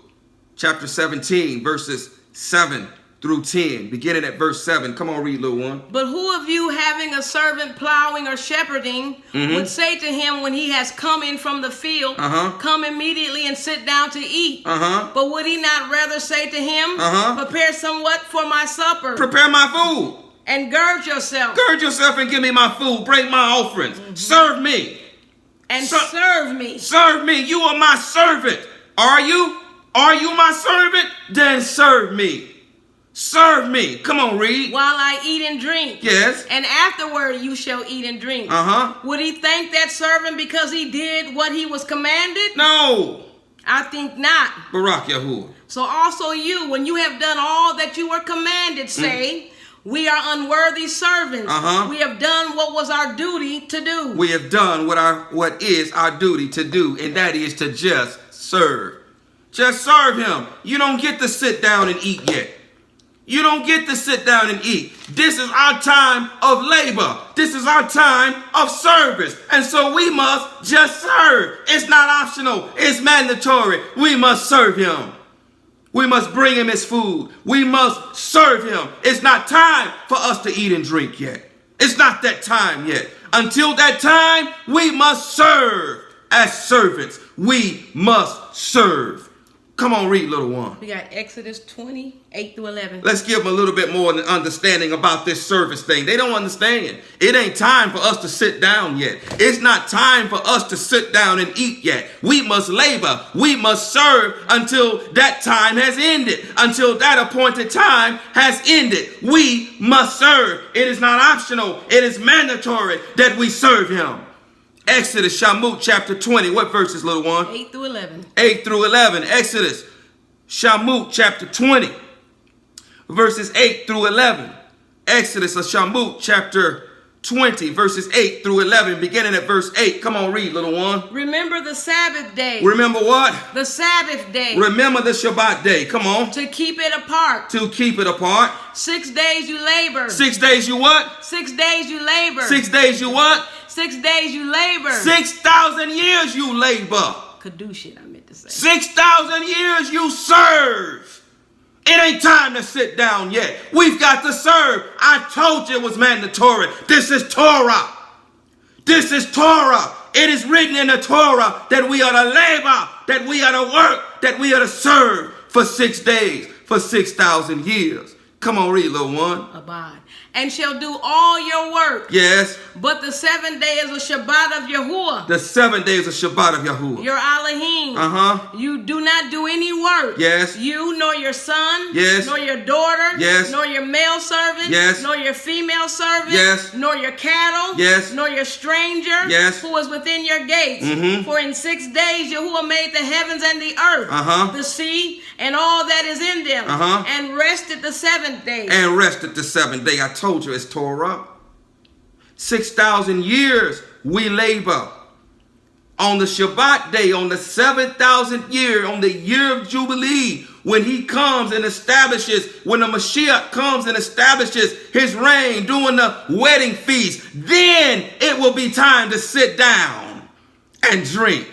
Speaker 1: Chapter 17, verses 7 through 10, beginning at verse 7. Come on, read, little one.
Speaker 2: But who of you having a servant plowing or shepherding would say to him when he has come in from the field, come immediately and sit down to eat? But would he not rather say to him, prepare somewhat for my supper?
Speaker 1: Prepare my food.
Speaker 2: And gird yourself.
Speaker 1: Gird yourself and give me my food. Bring my offerings. Serve me.
Speaker 2: And serve me.
Speaker 1: Serve me. You are my servant. Are you? Are you my servant? Then serve me. Serve me. Come on, read.
Speaker 2: While I eat and drink.
Speaker 1: Yes.
Speaker 2: And afterward you shall eat and drink. Would he thank that servant because he did what he was commanded?
Speaker 1: No.
Speaker 2: I think not.
Speaker 1: Barak Yahuwah.
Speaker 2: So also you, when you have done all that you were commanded, say, we are unworthy servants. We have done what was our duty to do.
Speaker 1: We have done what is our duty to do, and that is to just serve. Just serve him. You don't get to sit down and eat yet. You don't get to sit down and eat. This is our time of labor. This is our time of service. And so we must just serve. It's not optional. It's mandatory. We must serve him. We must bring him his food. We must serve him. It's not time for us to eat and drink yet. It's not that time yet. Until that time, we must serve as servants. We must serve. Come on, read, little one.
Speaker 2: We got Exodus 20, 8 through 11.
Speaker 1: Let's give them a little bit more understanding about this service thing. They don't understand. It ain't time for us to sit down yet. It's not time for us to sit down and eat yet. We must labor. We must serve until that time has ended. Until that appointed time has ended. We must serve. It is not optional. It is mandatory that we serve him. Exodus, Shalom, chapter 20. What verses, little one?
Speaker 2: 8 through 11.
Speaker 1: 8 through 11. Exodus, Shalom, chapter 20. Verses 8 through 11. Exodus, Shalom, chapter 20. Verses 8 through 11. Beginning at verse 8. Come on, read, little one.
Speaker 2: Remember the Sabbath day.
Speaker 1: Remember what?
Speaker 2: The Sabbath day.
Speaker 1: Remember the Shabbat day. Come on.
Speaker 2: To keep it apart.
Speaker 1: To keep it apart.
Speaker 2: 6 days you labor.
Speaker 1: 6 days you what?
Speaker 2: 6 days you labor.
Speaker 1: 6 days you what?
Speaker 2: 6 days you labor.
Speaker 1: 6,000 years you labor.
Speaker 2: Kadushit, I meant to say.
Speaker 1: 6,000 years you serve. It ain't time to sit down yet. We've got to serve. I told you it was mandatory. This is Torah. This is Torah. It is written in the Torah that we are to labor, that we are to work, that we are to serve for 6 days, for 6,000 years. Come on, read, little one.
Speaker 2: Abide. And shall do all your work.
Speaker 1: Yes.
Speaker 2: But the 7th day is a Shabbat of Yahuwah.
Speaker 1: The 7th day is a Shabbat of Yahuwah.
Speaker 2: Your Elohim.
Speaker 1: Uh-huh.
Speaker 2: You do not do any work.
Speaker 1: Yes.
Speaker 2: You nor your son.
Speaker 1: Yes.
Speaker 2: Nor your daughter.
Speaker 1: Yes.
Speaker 2: Nor your male servant.
Speaker 1: Yes.
Speaker 2: Nor your female servant.
Speaker 1: Yes.
Speaker 2: Nor your cattle.
Speaker 1: Yes.
Speaker 2: Nor your stranger.
Speaker 1: Yes.
Speaker 2: Who is within your gates.
Speaker 1: Mm-hmm.
Speaker 2: For in 6 days Yahuwah made the heavens and the earth.
Speaker 1: Uh-huh.
Speaker 2: The sea and all that is in them.
Speaker 1: Uh-huh.
Speaker 2: And rested the 7th day.
Speaker 1: And rested the 7th day. I told you it's Torah. 6,000 years we labor. On the Shabbat day, on the 7,000th year, on the year of Jubilee, when he comes and establishes, when the Mashiach comes and establishes his reign, doing the wedding feast, then it will be time to sit down and drink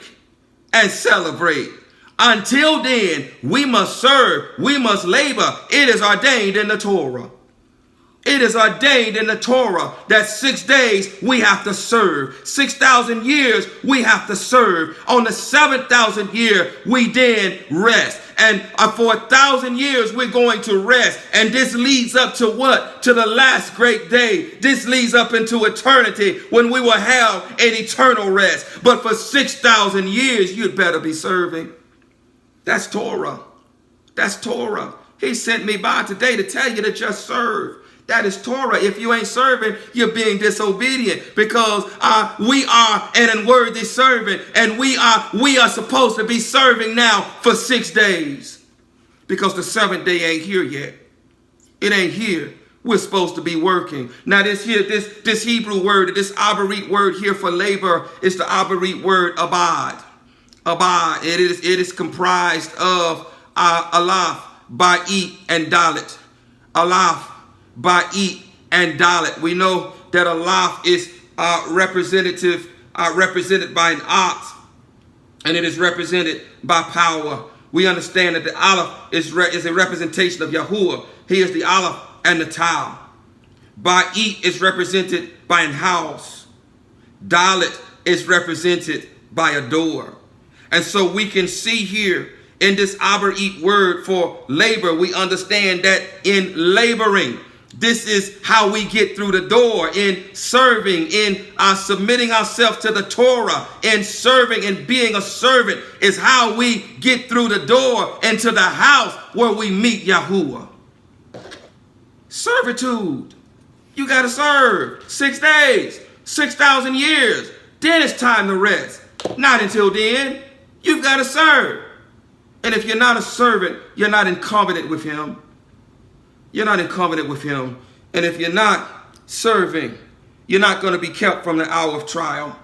Speaker 1: and celebrate. Until then, we must serve, we must labor. It is ordained in the Torah. It is ordained in the Torah that 6 days we have to serve. 6,000 years we have to serve. On the 7,000th year we then rest. And for 1,000 years we're going to rest. And this leads up to what? To the last great day. This leads up into eternity when we will have an eternal rest. But for 6,000 years you'd better be serving. That's Torah. That's Torah. He sent me by today to tell you to just serve. That is Torah. If you ain't serving, you're being disobedient, because we are an unworthy servant, and we are supposed to be serving now for 6 days, because the 7th day ain't here yet. It ain't here. We're supposed to be working. Now this Hebrew word, this Abarit word here for labor, is the Abarit word abad. Abad. It is comprised of Aleph, Ba'it, and Dalet. Aleph, Ba'it, and Dalet. We know that Aleph is represented by an ox, and it is represented by power. We understand that the Aleph is a representation of Yahuwah. He is the Aleph and the Tau. Ba'it is represented by an house. Dalet is represented by a door. And so we can see here in this Abarit word for labor, we understand that in laboring, this is how we get through the door. In serving, in submitting ourselves to the Torah, in serving and being a servant is how we get through the door into the house where we meet Yahuwah. Servitude. You got to serve 6 days, 6,000 years. Then it's time to rest. Not until then. You've got to serve. And if you're not a servant, you're not in covenant with him. You're not in covenant with him. And if you're not serving, you're not going to be kept from the hour of trial.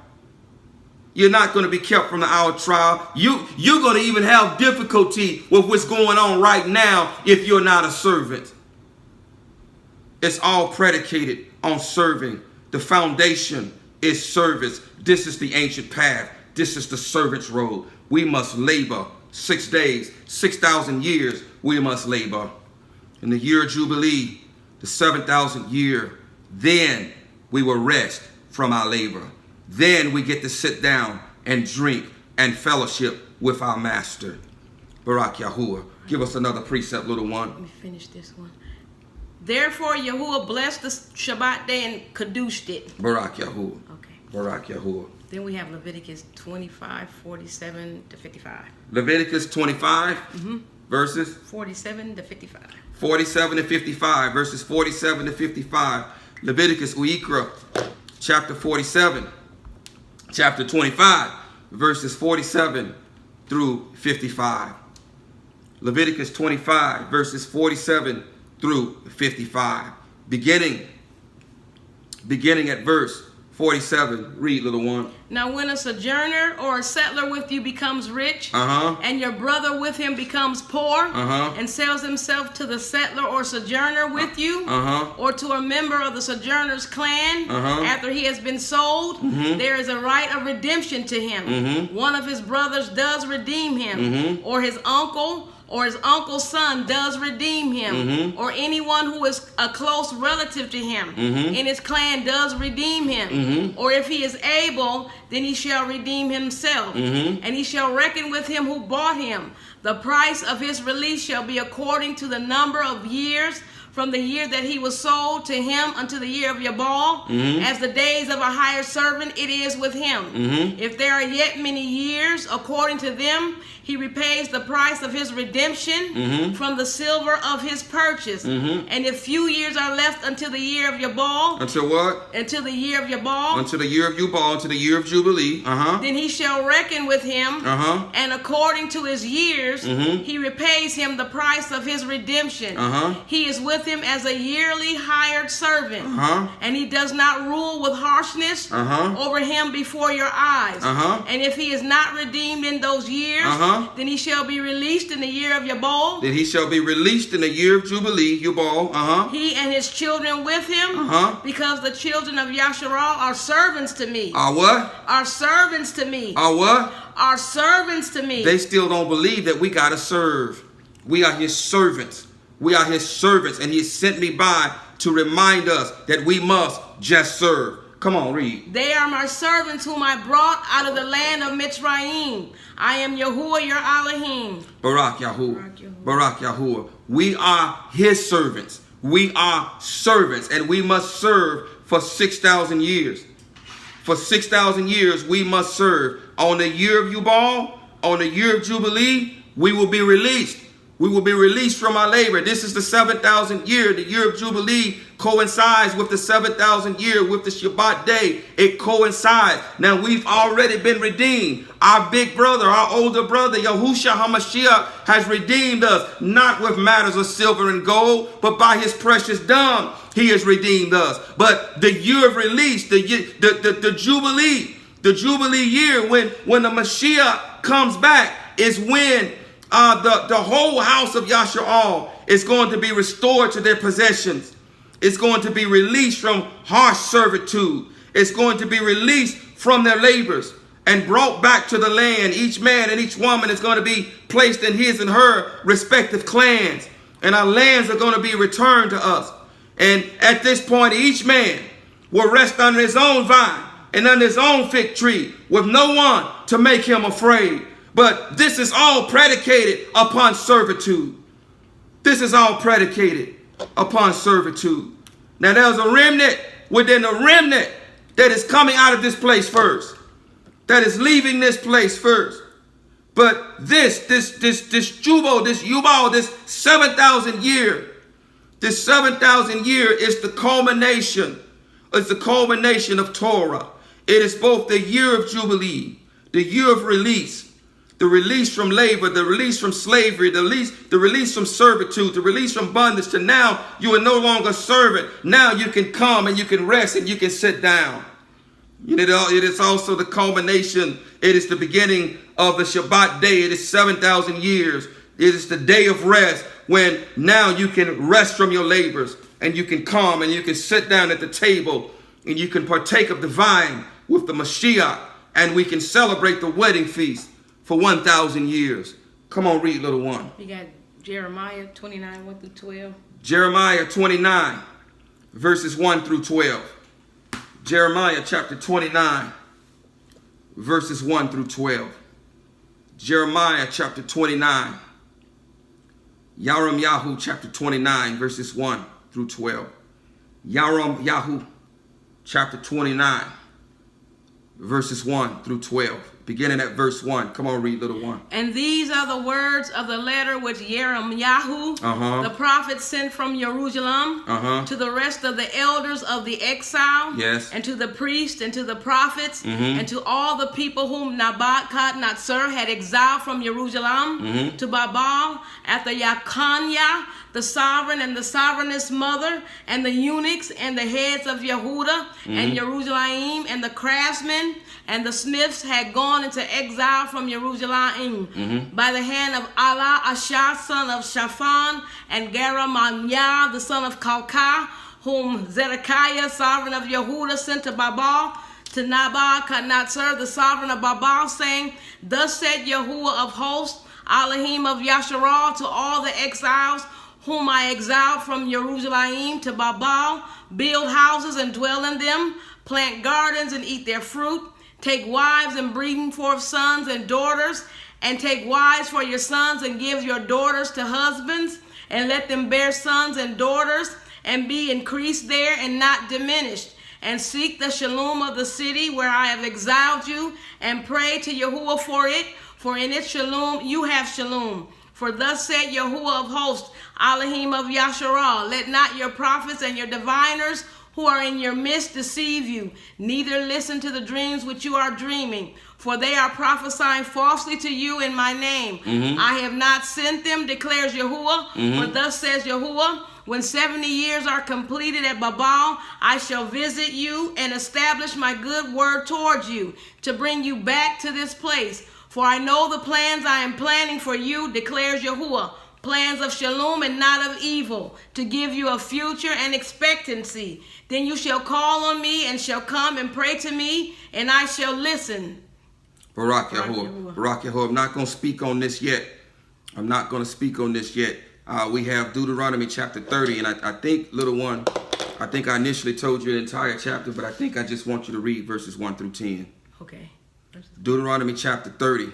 Speaker 1: You're not going to be kept from the hour of trial. You're going to even have difficulty with what's going on right now if you're not a servant. It's all predicated on serving. The foundation is service. This is the ancient path. This is the servant's road. We must labor 6 days, 6,000 years. We must labor. In the year of Jubilee, the 7,000th year, then we will rest from our labor. Then we get to sit down and drink and fellowship with our master. Barak Yahuwah. Give us another precept, little one.
Speaker 2: Let me finish this one. Therefore, Yahuwah blessed the Shabbat day and kadushed it.
Speaker 1: Barak Yahuwah.
Speaker 2: Okay.
Speaker 1: Barak Yahuwah.
Speaker 2: Then we have Leviticus 25, 47 to 55.
Speaker 1: Leviticus 25, verses
Speaker 2: 47 to 55.
Speaker 1: 47 to 55, verses 47 to 55. Leviticus Uikra, chapter 47, chapter 25, verses 47 through 55. Leviticus 25, verses 47 through 55. Beginning at verse 47. Read, little one.
Speaker 2: Now when a sojourner or a settler with you becomes rich, and your brother with him becomes poor, and sells himself to the settler or sojourner with you, or to a member of the sojourner's clan, after he has been sold, there is a right of redemption to him. One of his brothers does redeem him, or his uncle, or his uncle's son does redeem him, or anyone who is a close relative to him in his clan does redeem him, or if he is able, then he shall redeem himself, and he shall reckon with him who bought him. The price of his release shall be according to the number of years from the year that he was sold to him unto the year of Yabal, as the days of a hired servant it is with him. If there are yet many years, according to them, he repays the price of his redemption from the silver of his purchase. And if few years are left until the year of Yabal.
Speaker 1: Until what?
Speaker 2: Until the year of Yabal.
Speaker 1: Until the year of Yabal, until the year of Jubilee.
Speaker 2: Then he shall reckon with him, and according to his years, he repays him the price of his redemption. He is with him as a yearly hired servant, and he does not rule with harshness over him before your eyes. And if he is not redeemed in those years, then he shall be released in the year of Yabal.
Speaker 1: Then he shall be released in the year of Jubilee, Yabal.
Speaker 2: He and his children with him, because the children of Yasharal are servants to me.
Speaker 1: Are what?
Speaker 2: Are servants to me.
Speaker 1: Are what?
Speaker 2: Are servants to me.
Speaker 1: They still don't believe that we got to serve. We are his servants. We are his servants, and he sent me by to remind us that we must just serve. Come on, read.
Speaker 2: They are my servants whom I brought out of the land of Mitzrayim. I am Yahuwah your Elohim.
Speaker 1: Barak Yahuwah. Barak Yahuwah. We are his servants. We are servants, and we must serve for 6,000 years. For 6,000 years, we must serve. On the year of Yubal, on the year of Jubilee, we will be released. We will be released from our labor. This is the 7,000th year. The year of Jubilee coincides with the 7,000th year, with the Shabbat day. It coincides. Now, we've already been redeemed. Our big brother, our older brother, Yahushua HaMashiach, has redeemed us, not with matters of silver and gold, but by his precious dung, he has redeemed us. But the year of release, the Jubilee year, when the Mashiach comes back, is when the whole house of Yasharal is going to be restored to their possessions. It's going to be released from harsh servitude. It's going to be released from their labors and brought back to the land. Each man and each woman is going to be placed in his and her respective clans. And our lands are going to be returned to us. And at this point, each man will rest under his own vine and under his own fig tree, with no one to make him afraid. But this is all predicated upon servitude. This is all predicated upon servitude. Now there's a remnant within a remnant that is coming out of this place first. That is leaving this place first. But this Jubal, this 7,000 year, this 7,000 year is the culmination. It's the culmination of Torah. It is both the year of Jubilee, the year of release, the release from labor, the release from slavery, the release from servitude, the release from bondage, to now you are no longer a servant. Now you can come and you can rest and you can sit down. It is also the culmination. It is the beginning of the Shabbat day. It is 7,000 years. It is the day of rest, when now you can rest from your labors, and you can come and you can sit down at the table and you can partake of the vine with the Mashiach, and we can celebrate the wedding feast for 1,000 years. Come on, read, little one.
Speaker 2: You got Jeremiah 29, 1 through 12.
Speaker 1: Jeremiah 29, verses 1 through 12. Jeremiah chapter 29, verses 1 through 12. Jeremiah chapter 29. YAHUAH'S chapter 29, verses 1 through 12. YAHUAH'S chapter 29, verses 1 through 12. Beginning at verse 1. Come on, read, little one.
Speaker 2: And these are the words of the letter which Yahu, the prophet, sent from Jerusalem to the rest of the elders of the exile, and to the priests and to the prophets, and to all the people whom Nebuchadnezzar had exiled from Jerusalem to Babel, after Yaconiah, the sovereign and the sovereigness mother, and the eunuchs and the heads of Yehuda and Jerusalem, and the craftsmen and the smiths had gone into exile from Jerusalem by the hand of Allah Ashah, son of Shaphan, and Geramaniah, the son of Kalkah, whom Zedekiah, sovereign of Yehuda, sent to Babel, to Nebuchadnezzar, the sovereign of Babel, saying, Thus said Yahuwah of hosts, Elohim of Yasharal, to all the exiles whom I exiled from Jerusalem to Babel, build houses and dwell in them, plant gardens and eat their fruit, take wives and bring forth sons and daughters, and take wives for your sons and give your daughters to husbands, and let them bear sons and daughters, and be increased there and not diminished. And seek the shalom of the city where I have exiled you, and pray to Yahuwah for it, for in its shalom you have shalom. For thus said Yahuwah of hosts, Elohim of Yasharal, let not your prophets and your diviners who are in your midst deceive you, neither listen to the dreams which you are dreaming, for they are prophesying falsely to you in my name. I have not sent them, declares Yahuwah, for thus says Yahuwah, when 70 years are completed at Babel, I shall visit you and establish my good word towards you, to bring you back to this place. For I know the plans I am planning for you, declares Yahuwah, plans of shalom and not of evil, to give you a future and expectancy. Then you shall call on me and shall come and pray to me, and I shall listen.
Speaker 1: Barak Yahuwah. Barak Yahuwah. I'm not going to speak on this yet. We have Deuteronomy chapter 30, and I think, little one, I think I initially told you the entire chapter, but I think I just want you to read verses 1 through 10.
Speaker 2: Okay.
Speaker 1: Deuteronomy chapter 30.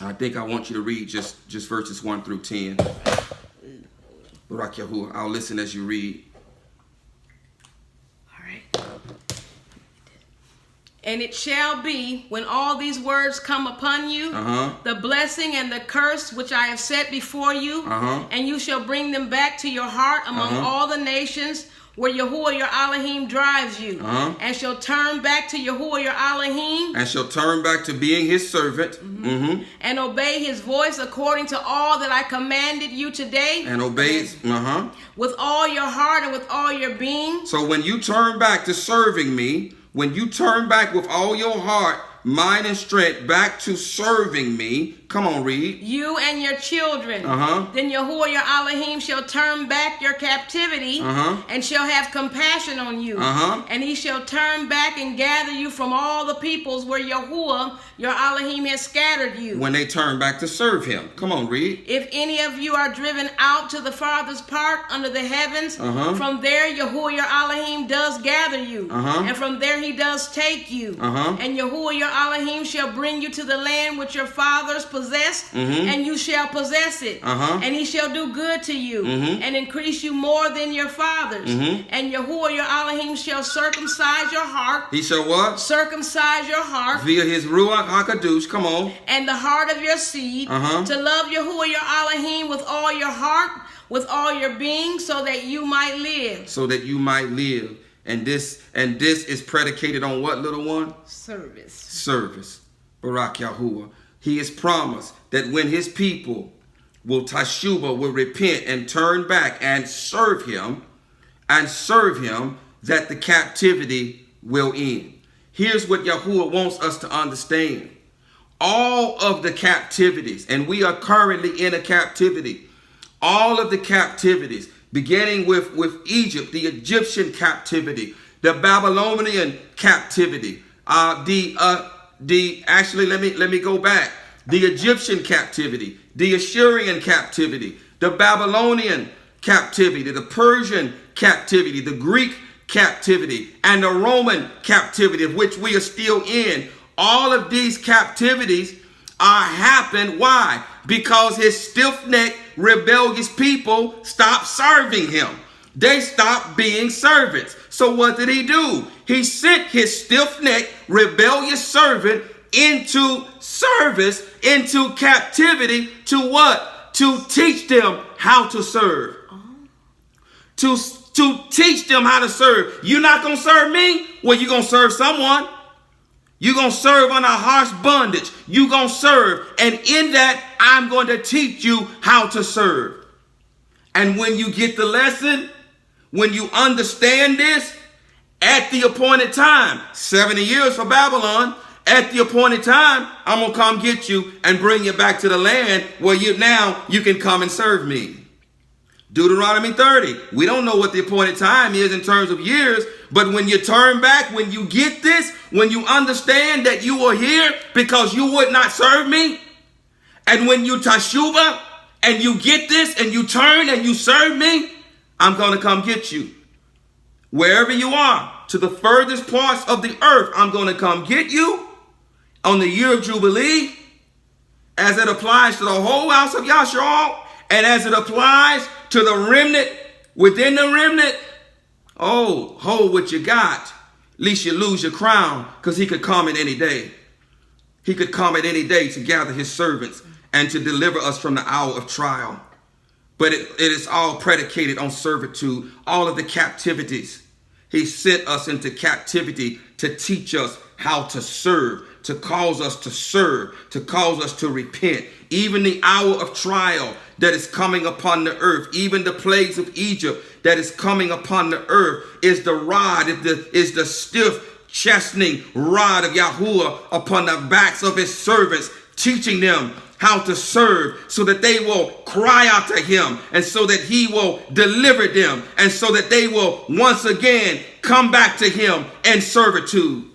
Speaker 1: I think I want you to read just verses 1 through 10. Barak Yahuwah. I'll listen as you read.
Speaker 2: All right. And it shall be, when all these words come upon you, the blessing and the curse which I have set before you, and you shall bring them back to your heart among all the nations where Yahuwah your Elohim drives you, and shall turn back to Yahuwah your Elohim,
Speaker 1: and shall turn back to being his servant,
Speaker 2: and obey his voice according to all that I commanded you today,
Speaker 1: and obey
Speaker 2: with all your heart and with all your being.
Speaker 1: So when you turn back to serving me, when you turn back with all your heart, mind, and strength back to serving me, come on, read.
Speaker 2: You and your children. Then Yahuwah your Elohim shall turn back your captivity, and shall have compassion on you. And he shall turn back and gather you from all the peoples where Yahuwah your Elohim has scattered you.
Speaker 1: When they turn back to serve him. Come on, read.
Speaker 2: If any of you are driven out to the farthest part under the heavens, from there Yahuwah your Elohim does gather you. And from there he does take you. And Yahuwah your Elohim shall bring you to the land which your fathers possessed, and you shall possess it. And he shall do good to you, and increase you more than your fathers. And Yahuwah your Elohim shall circumcise your heart.
Speaker 1: He shall what?
Speaker 2: Circumcise your heart.
Speaker 1: Via his Ruach HaKadosh, come on.
Speaker 2: And the heart of your seed, to love Yahuwah your Elohim with all your heart, with all your being, so that you might live.
Speaker 1: So that you might live. And this is predicated on what, little one? Service. Barak Yahuwah. He has promised that when his people will tashuba, will repent and turn back and serve him, that the captivity will end. Here's what Yahuwah wants us to understand. All of the captivities, and we are currently in a captivity, all of the captivities, beginning with Egypt, the Egyptian captivity, the Babylonian captivity, actually let me go back. The Egyptian captivity, the Assyrian captivity, the Babylonian captivity, the Persian captivity, the Greek captivity, and the Roman captivity, of which we are still in. All of these captivities happened. Why? Because his stiff-necked, rebellious people stopped serving him. They stopped being servants. So what did he do? He sent his stiff-necked, rebellious servant into service, into captivity, to what? To teach them how to serve. To teach them how to serve. You're not going to serve me? Well, you're going to serve someone. You're going to serve under harsh bondage. You're going to serve. And in that, I'm going to teach you how to serve. And when you get the lesson, when you understand this, at the appointed time, 70 years for Babylon, at the appointed time, I'm going to come get you and bring you back to the land where you can come and serve me. Deuteronomy 30. We don't know what the appointed time is in terms of years, but when you turn back, when you get this, when you understand that you are here because you would not serve me, and when you tashuba and you get this and you turn and you serve me, I'm going to come get you. Wherever you are, to the furthest parts of the earth, I'm going to come get you on the year of Jubilee, as it applies to the whole house of Yahshua, and as it applies to the remnant, within the remnant. Oh, hold what you got, lest you lose your crown, because he could come at any day. He could come at any day to gather his servants and to deliver us from the hour of trial. But it is all predicated on servitude, all of the captivities. He sent us into captivity to teach us how to serve, to cause us to serve, to cause us to repent. Even the hour of trial that is coming upon the earth, even the plagues of Egypt that is coming upon the earth, is the rod, is the stiff chastening rod of Yahuwah upon the backs of his servants, teaching them how to serve, so that they will cry out to him, and so that he will deliver them, and so that they will once again come back to him in servitude.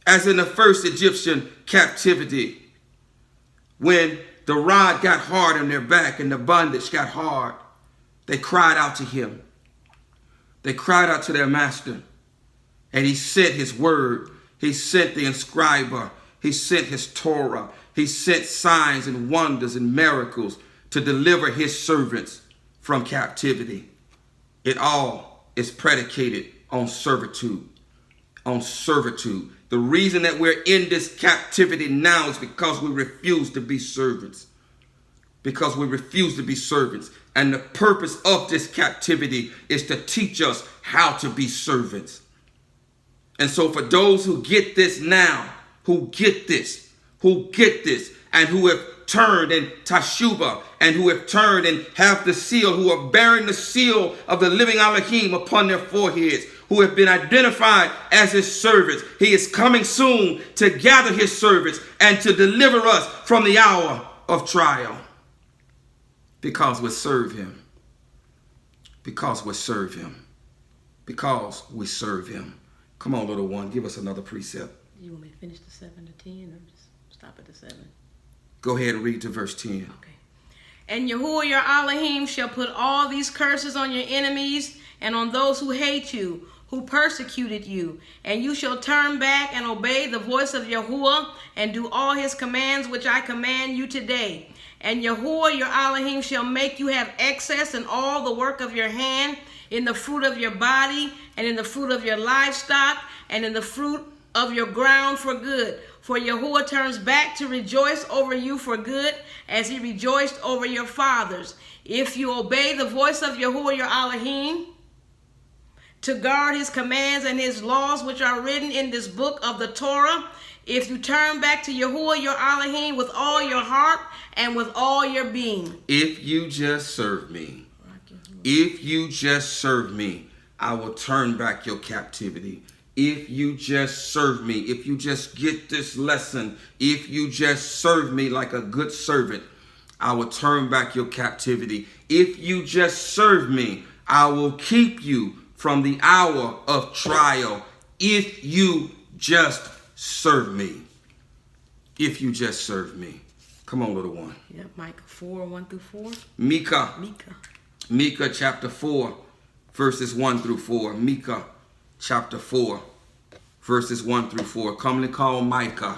Speaker 1: As in the first Egyptian captivity, when the rod got hard on their back and the bondage got hard, they cried out to him. They cried out to their master, and he sent his word. He sent the inscriber. He sent his Torah. He sent signs and wonders and miracles to deliver his servants from captivity. It all is predicated on servitude. On servitude. The reason that we're in this captivity now is because we refuse to be servants. Because we refuse to be servants. And the purpose of this captivity is to teach us how to be servants. And so for those who get this now, who get this, and who have turned in Tashuba, and who have turned and have the seal, who are bearing the seal of the living Elohim upon their foreheads, who have been identified as his servants. He is coming soon to gather his servants and to deliver us from the hour of trial. Because we serve him. Because we serve him. Because we serve him. Come on, little one, give us another precept.
Speaker 2: You want me to finish the 7 to 10 or just stop at the 7?
Speaker 1: Go ahead and read to verse 10.
Speaker 2: Okay. And Yahuwah your Elohim shall put all these curses on your enemies and on those who hate you, who persecuted you. And you shall turn back and obey the voice of Yahuwah and do all his commands which I command you today. And Yahuwah your Elohim shall make you have excess in all the work of your hand, in the fruit of your body, and in the fruit of your livestock, and in the fruit of your ground for good. For Yahuwah turns back to rejoice over you for good, as he rejoiced over your fathers. If you obey the voice of Yahuwah your Elohim, to guard his commands and his laws which are written in this book of the Torah, if you turn back to Yahuwah your Elohim with all your heart and with all your being.
Speaker 1: If you just serve me, if you just serve me, I will turn back your captivity. if you just serve me, if you just get this lesson, if you just serve me like a good servant, I will turn back your captivity. If you just serve me, I will keep you from the hour of trial. If you just serve me. If you just serve me. Come on, little one.
Speaker 2: Yep, Micah 4, 1 through 4.
Speaker 1: Micah chapter 4, verses 1 through 4. Micah chapter 4, verses 1 through 4. Commonly called Micah.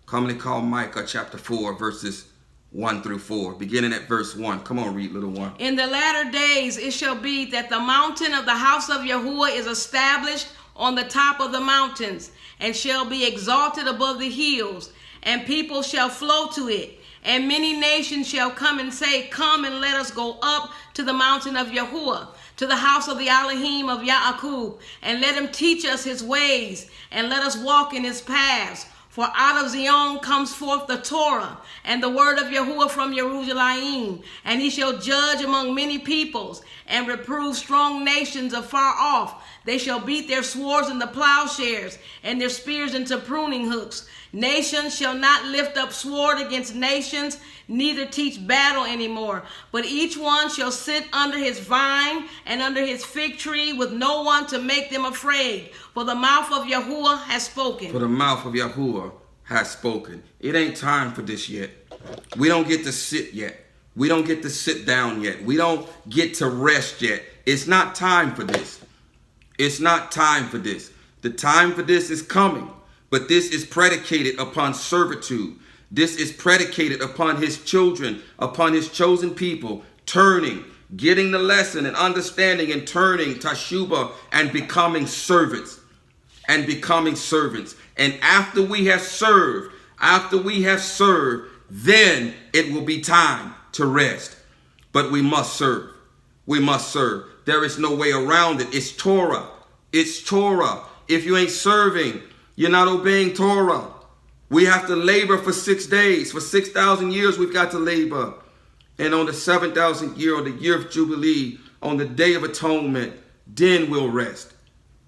Speaker 1: Commonly called Micah chapter 4, verses 1 through 4. Beginning at verse 1. Come on, read, little one.
Speaker 2: In the latter days it shall be that the mountain of the house of Yahuwah is established on the top of the mountains, and shall be exalted above the hills, and people shall flow to it. And many nations shall come and say, come and let us go up to the mountain of Yahuwah, to the house of the Elohim of Yaakov, and let him teach us his ways, and let us walk in his paths. For out of Zion comes forth the Torah, and the word of Yahuwah from Jerusalem. And he shall judge among many peoples, and reprove strong nations afar off. They shall beat their swords into plowshares, and their spears into pruning hooks. Nations shall not lift up sword against nations, neither teach battle anymore. But each one shall sit under his vine and under his fig tree, with no one to make them afraid. For the mouth of Yahuwah has spoken.
Speaker 1: For the mouth of Yahuwah has spoken. It ain't time for this yet. We don't get to sit yet. We don't get to sit down yet. We don't get to rest yet. It's not time for this. It's not time for this. The time for this is coming. But this is predicated upon servitude. This is predicated upon his children, upon his chosen people, turning, getting the lesson and understanding, and turning tashubah and becoming servants. And becoming servants. And after we have served, then it will be time to rest. But we must serve. We must serve. There is no way around it. It's Torah. It's Torah. If you ain't serving, you're not obeying Torah. We have to labor for 6 days. For 6,000 years, we've got to labor. And on the 7,000th year, or the year of Jubilee, on the Day of Atonement, then we'll rest.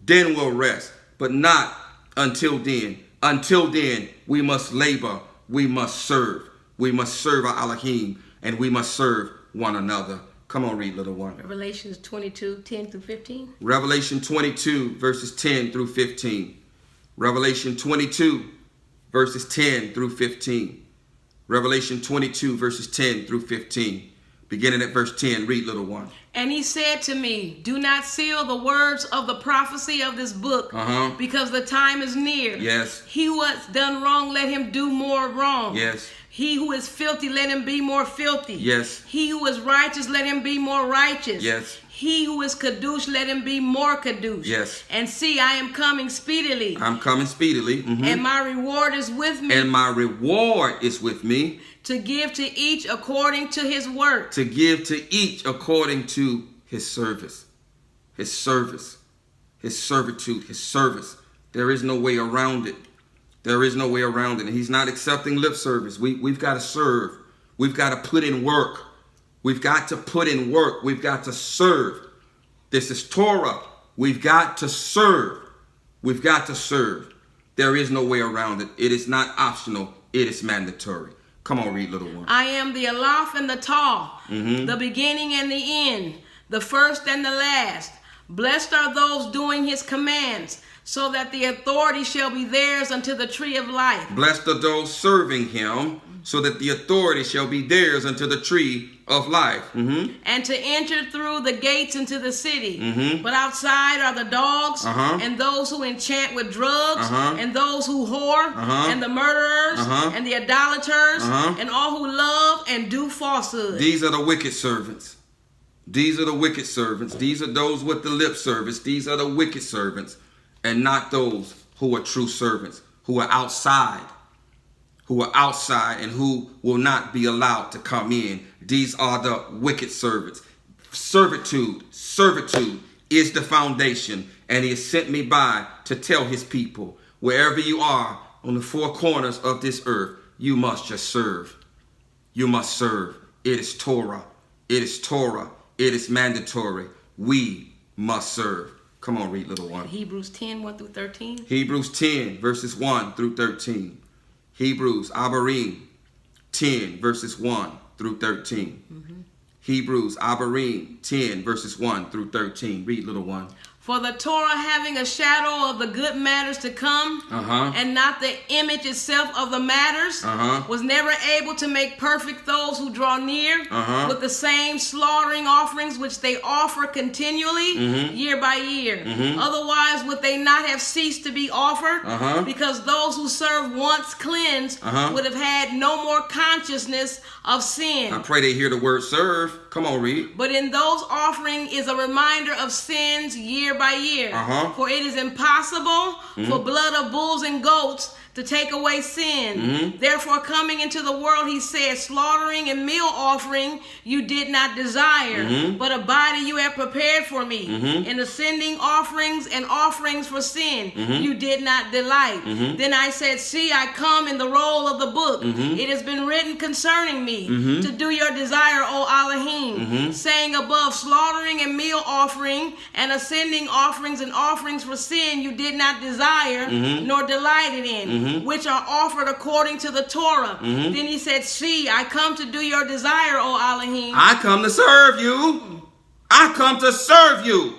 Speaker 1: Then we'll rest. But not until then. Until then, we must labor. We must serve. We must serve our Elohim, and we must serve one another. Come on, read, little one.
Speaker 2: Revelation 22, 10 through 15.
Speaker 1: Revelation 22, verses 10 through 15. Revelation 22, verses 10 through 15. Revelation 22, verses 10 through 15. Beginning at verse 10, read, little one.
Speaker 2: And he said to me, do not seal the words of the prophecy of this book, because the time is near.
Speaker 1: Yes.
Speaker 2: He who has done wrong, let him do more wrong.
Speaker 1: Yes.
Speaker 2: He who is filthy, let him be more filthy.
Speaker 1: Yes.
Speaker 2: He who is righteous, let him be more righteous.
Speaker 1: Yes.
Speaker 2: He who is kadosh, let him be more kadosh.
Speaker 1: Yes.
Speaker 2: And see, I am coming speedily.
Speaker 1: I'm coming speedily.
Speaker 2: And my reward is with me.
Speaker 1: And my reward is with me.
Speaker 2: To give to each according to his work.
Speaker 1: To give to each according to his service. His service. His servitude. His service. There is no way around it. There is no way around it. And he's not accepting lip service. We've got to serve. We've got to put in work. We've got to put in work. We've got to serve. This is Torah. We've got to serve. We've got to serve. There is no way around it. It is not optional. It is mandatory. Come on, read, little one.
Speaker 2: I am the Aleph and the Taw, the beginning and the end, the first and the last. Blessed are those doing his commands, so that the authority shall be theirs unto the tree of life.
Speaker 1: Blessed are those serving him, so that the authority shall be theirs unto the tree of life.
Speaker 2: And to enter through the gates into the city. But outside are the dogs, and those who enchant with drugs, and those who whore, and the murderers, and the idolaters, and all who love and do falsehood.
Speaker 1: These are the wicked servants. These are the wicked servants. These are those with the lip service. These are the wicked servants, and not those who are true servants, who are outside. Who are outside and who will not be allowed to come in. These are the wicked servants. Servitude is the foundation. And he has sent me by to tell his people, wherever you are on the four corners of this earth, you must just serve. You must serve. It is Torah. It is Torah. It is mandatory. We must serve. Come on, read, little one.
Speaker 2: Hebrews 10, 1 through 13.
Speaker 1: Hebrews 10, verses 1 through 13. Hebrews, Abarim, 10, verses 1 through 13. Mm-hmm. Hebrews, Abarim, 10, verses 1 through 13. Read, little one.
Speaker 2: For the Torah, having a shadow of the good matters to come, and not the image itself of the matters, was never able to make perfect those who draw near with the same slaughtering offerings which they offer continually year by year. Otherwise would they not have ceased to be offered, because those who serve once cleansed would have had no more consciousness of sin.
Speaker 1: I pray they hear the word serve. Come on, read.
Speaker 2: But in those offering is a reminder of sins year by year. For it is impossible for blood of bulls and goats to take away sin. Therefore, coming into the world, he said, slaughtering and meal offering you did not desire, but a body you have prepared for me. In ascending offerings and offerings for sin you did not delight. Then I said, see, I come in the roll of the book. It has been written concerning me to do your desire, O Elohim, saying above, slaughtering and meal offering and ascending offerings and offerings for sin you did not desire nor delighted in, which are offered according to the Torah. Then he said, see, I come to do your desire, O Elohim.
Speaker 1: I come to serve you. I come to serve you.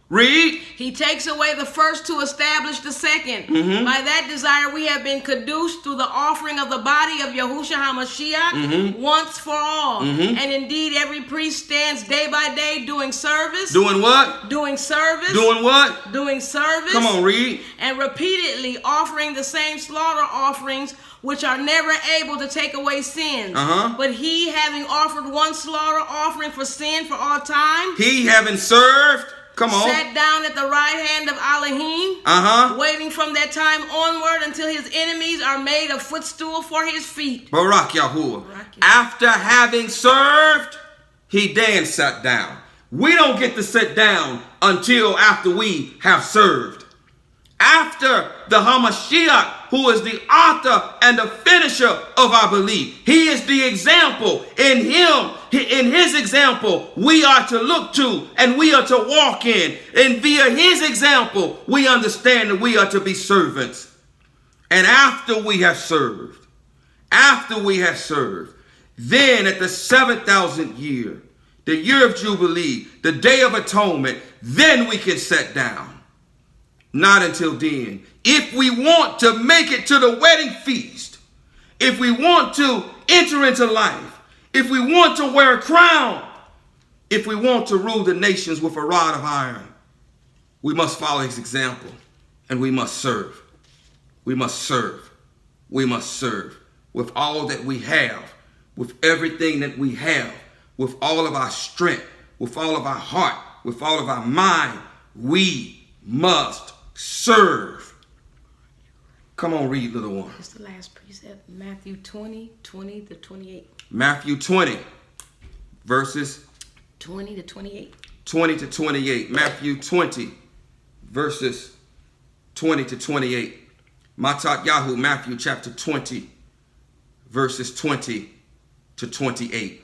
Speaker 1: Read.
Speaker 2: He takes away the first to establish the second. By that desire we have been caduced through the offering of the body of Yahushua HaMashiach once for all. And indeed every priest stands day by day doing service.
Speaker 1: Doing what?
Speaker 2: Doing service.
Speaker 1: Doing what?
Speaker 2: Doing service.
Speaker 1: Come on, read.
Speaker 2: And repeatedly offering the same slaughter offerings which are never able to take away sins. But he, having offered one slaughter offering for sin for all time,
Speaker 1: he having served, come on,
Speaker 2: sat down at the right hand of Elohim, waiting from that time onward until his enemies are made a footstool for his feet.
Speaker 1: Barak Yahuwah. After having served, he then sat down. We don't get to sit down until after we have served. After the Hamashiach, who is the author and the finisher of our belief. He is the example. In him, in his example, we are to look to and we are to walk in. And via his example, we understand that we are to be servants. And after we have served, then at the 7,000th year, the year of Jubilee, the Day of Atonement, then we can sit down. Not until then. If we want to make it to the wedding feast, if we want to enter into life, if we want to wear a crown, if we want to rule the nations with a rod of iron, we must follow his example and we must serve. We must serve. We must serve with all that we have, with everything that we have, with all of our strength, with all of our heart, with all of our mind. We must serve. Come on, read, little one.
Speaker 2: It's the last precept, Matthew 20, 20 to 28.
Speaker 1: Matthew 20, verses
Speaker 2: 20 to 28.
Speaker 1: 20 to 28. Matthew 20, verses 20 to 28. Matat Yahu, Matthew chapter 20, verses 20 to 28.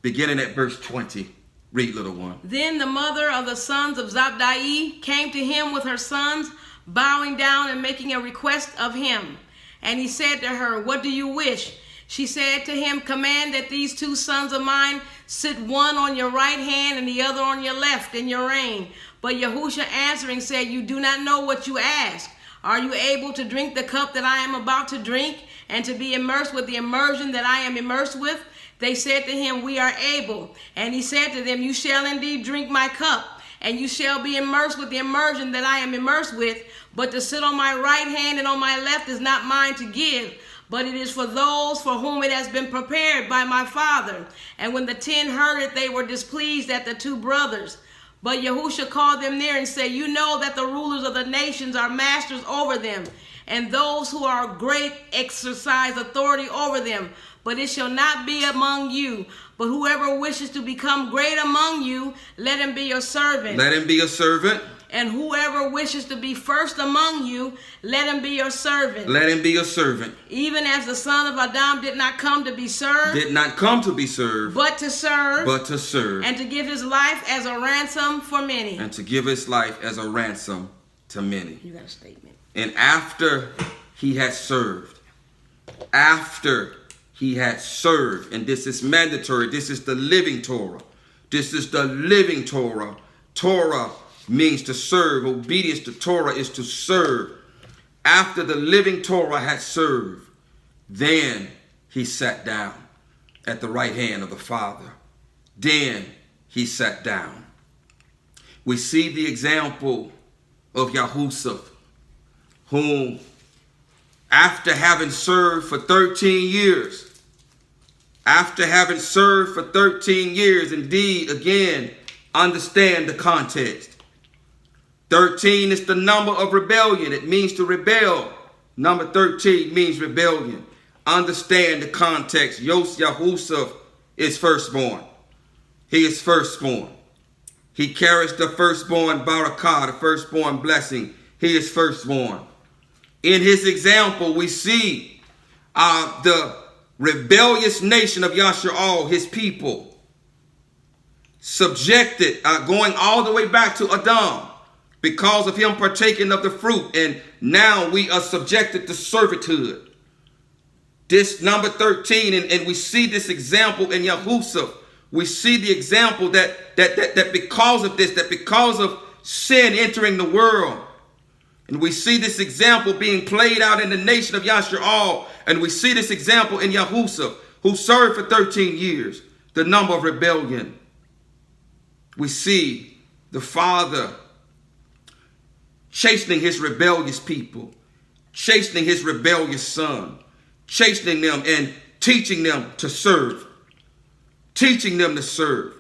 Speaker 1: Beginning at verse 20. Read, little one.
Speaker 2: Then the mother of the sons of Zabdai came to him with her sons, bowing down and making a request of him. And he said to her, what do you wish? She said to him, command that these two sons of mine sit one on your right hand and the other on your left in your reign. But Yahusha answering said, you do not know what you ask. Are you able to drink the cup that I am about to drink and to be immersed with the immersion that I am immersed with? They said to him, we are able. And he said to them, you shall indeed drink my cup, and you shall be immersed with the immersion that I am immersed with. But to sit on my right hand and on my left is not mine to give, but it is for those for whom it has been prepared by my Father. And when the 10 heard it, they were displeased at the two brothers. But Yahusha called them near and said, you know that the rulers of the nations are masters over them, and those who are great exercise authority over them. But it shall not be among you. But whoever wishes to become great among you, let him be your servant.
Speaker 1: Let him be a servant.
Speaker 2: And whoever wishes to be first among you, let him be your servant.
Speaker 1: Let him be your servant.
Speaker 2: Even as the son of Adam did not come to be served.
Speaker 1: Did not come to be served.
Speaker 2: But to serve.
Speaker 1: But to serve.
Speaker 2: And to give his life as a ransom for many.
Speaker 1: And to give his life as a ransom to many.
Speaker 2: You got a statement.
Speaker 1: And after he had served, and this is mandatory, this is the living Torah. This is the living Torah. Torah means to serve. Obedience to Torah is to serve. After the living Torah had served, then he sat down at the right hand of the Father. Then he sat down. We see the example of Yahushua, whom after having served for 13 years, indeed, again, understand the context. 13 is the number of rebellion. It means to rebel. Number 13 means rebellion. Understand the context. Yahushua is firstborn. He is firstborn. He carries the firstborn barakah, the firstborn blessing. He is firstborn. In his example, we see the rebellious nation of YAHUAH'S, his people, subjected, going all the way back to Adam, because of him partaking of the fruit. And now we are subjected to servitude. This number 13, and we see this example in Yahushua. We see the example that because of this, that because of sin entering the world, and we see this example being played out in the nation of YAHUAH'S, and we see this example in Yahushua, who served for 13 years, the number of rebellion. We see the Father chastening his rebellious people, chastening his rebellious son, chastening them and teaching them to serve, teaching them to serve,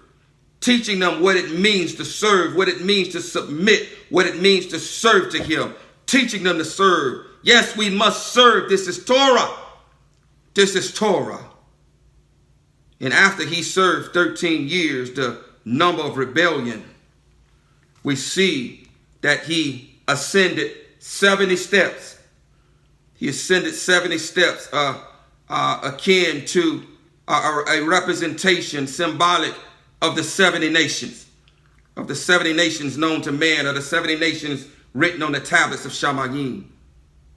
Speaker 1: teaching them what it means to serve, what it means to submit, what it means to serve to him, teaching them to serve. Yes, we must serve. This is Torah. This is Torah. And after he served 13 years, the number of rebellion, we see that he ascended 70 steps. He ascended 70 steps, akin to a representation symbolic of the 70 nations, of the 70 nations known to man, or the 70 nations written on the tablets of Shamayim.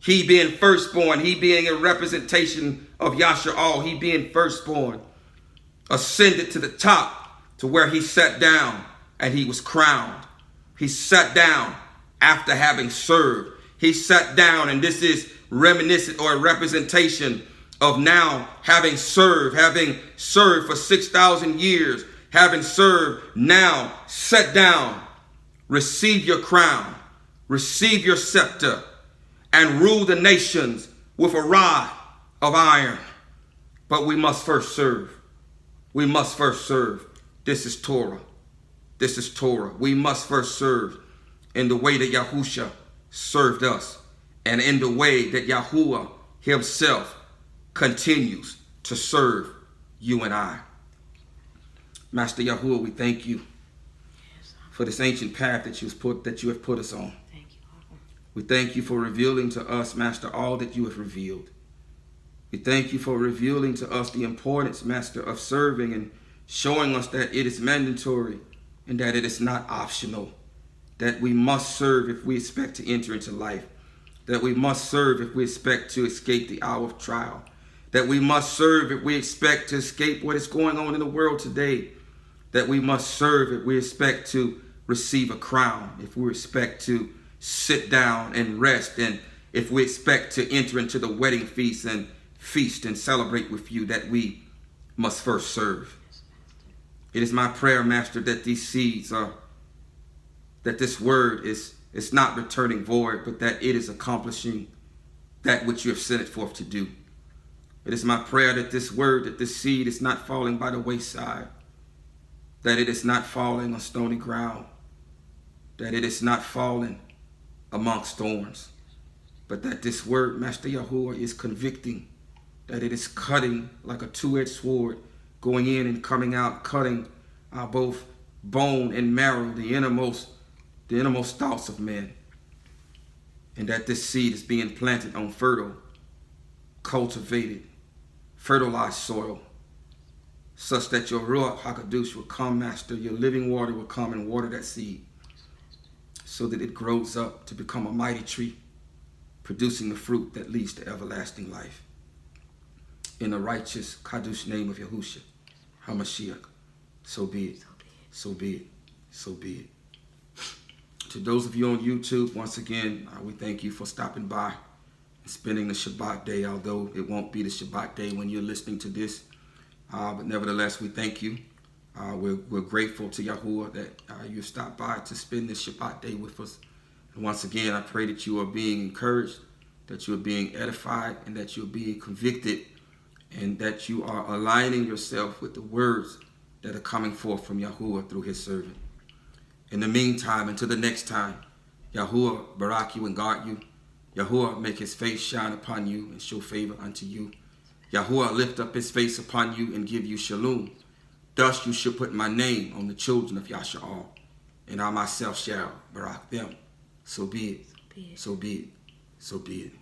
Speaker 1: He being firstborn, he being a representation of YAHUAH'S, he being firstborn, ascended to the top to where he sat down and he was crowned. He sat down after having served. He sat down, and this is reminiscent or a representation of now having served for 6,000 years, having served, now sat down, receive your crown, receive your scepter, and rule the nations with a rod of iron. But we must first serve. We must first serve. This is Torah. This is Torah. We must first serve in the way that Yahushua served us, and in the way that Yahuwah himself continues to serve you and I. Master Yahuwah, we thank you for this ancient path that you have put us on.
Speaker 2: Thank you.
Speaker 1: We thank you for revealing to us, Master, all that you have revealed. We thank you for revealing to us the importance, Master, of serving, and showing us that it is mandatory and that it is not optional, that we must serve if we expect to enter into life, that we must serve if we expect to escape the hour of trial, that we must serve if we expect to escape what is going on in the world today, that we must serve if we expect to receive a crown, if we expect to sit down and rest, and if we expect to enter into the wedding feast and celebrate with you, that we must first serve. It is my prayer, Master, that these seeds are, that this word is not returning void, but that it is accomplishing that which you have sent it forth to do. It is my prayer that this word, that this seed is not falling by the wayside, that it is not falling on stony ground, that it is not falling amongst thorns, but that this word, Master Yahuwah, is convicting, that it is cutting like a two-edged sword, going in and coming out, cutting both bone and marrow, the innermost the innermost thoughts of men, and that this seed is being planted on fertile, cultivated, fertilized soil, such that your Ruach HaKadosh will come, Master, your living water will come and water that seed, so that it grows up to become a mighty tree, producing the fruit that leads to everlasting life. In the righteous Kadosh name of Yahushua HaMashiach, so be it, so be it, so be it. To those of you on YouTube, once again, we thank you for stopping by and spending the Shabbat day, although it won't be the Shabbat day when you're listening to this. But nevertheless, we thank you. We're grateful to Yahuwah that you stopped by to spend this Shabbat day with us. And once again, I pray that you are being encouraged, that you are being edified, and that you are being convicted, and that you are aligning yourself with the words that are coming forth from Yahuwah through his servant. In the meantime, until the next time, Yahuwah barak you and guard you. Yahuwah make his face shine upon you and show favor unto you. Yahuwah lift up his face upon you and give you shalom. Thus you shall put my name on the children of Yasha'al, and I myself shall barak them. So be it, so be it, so be it.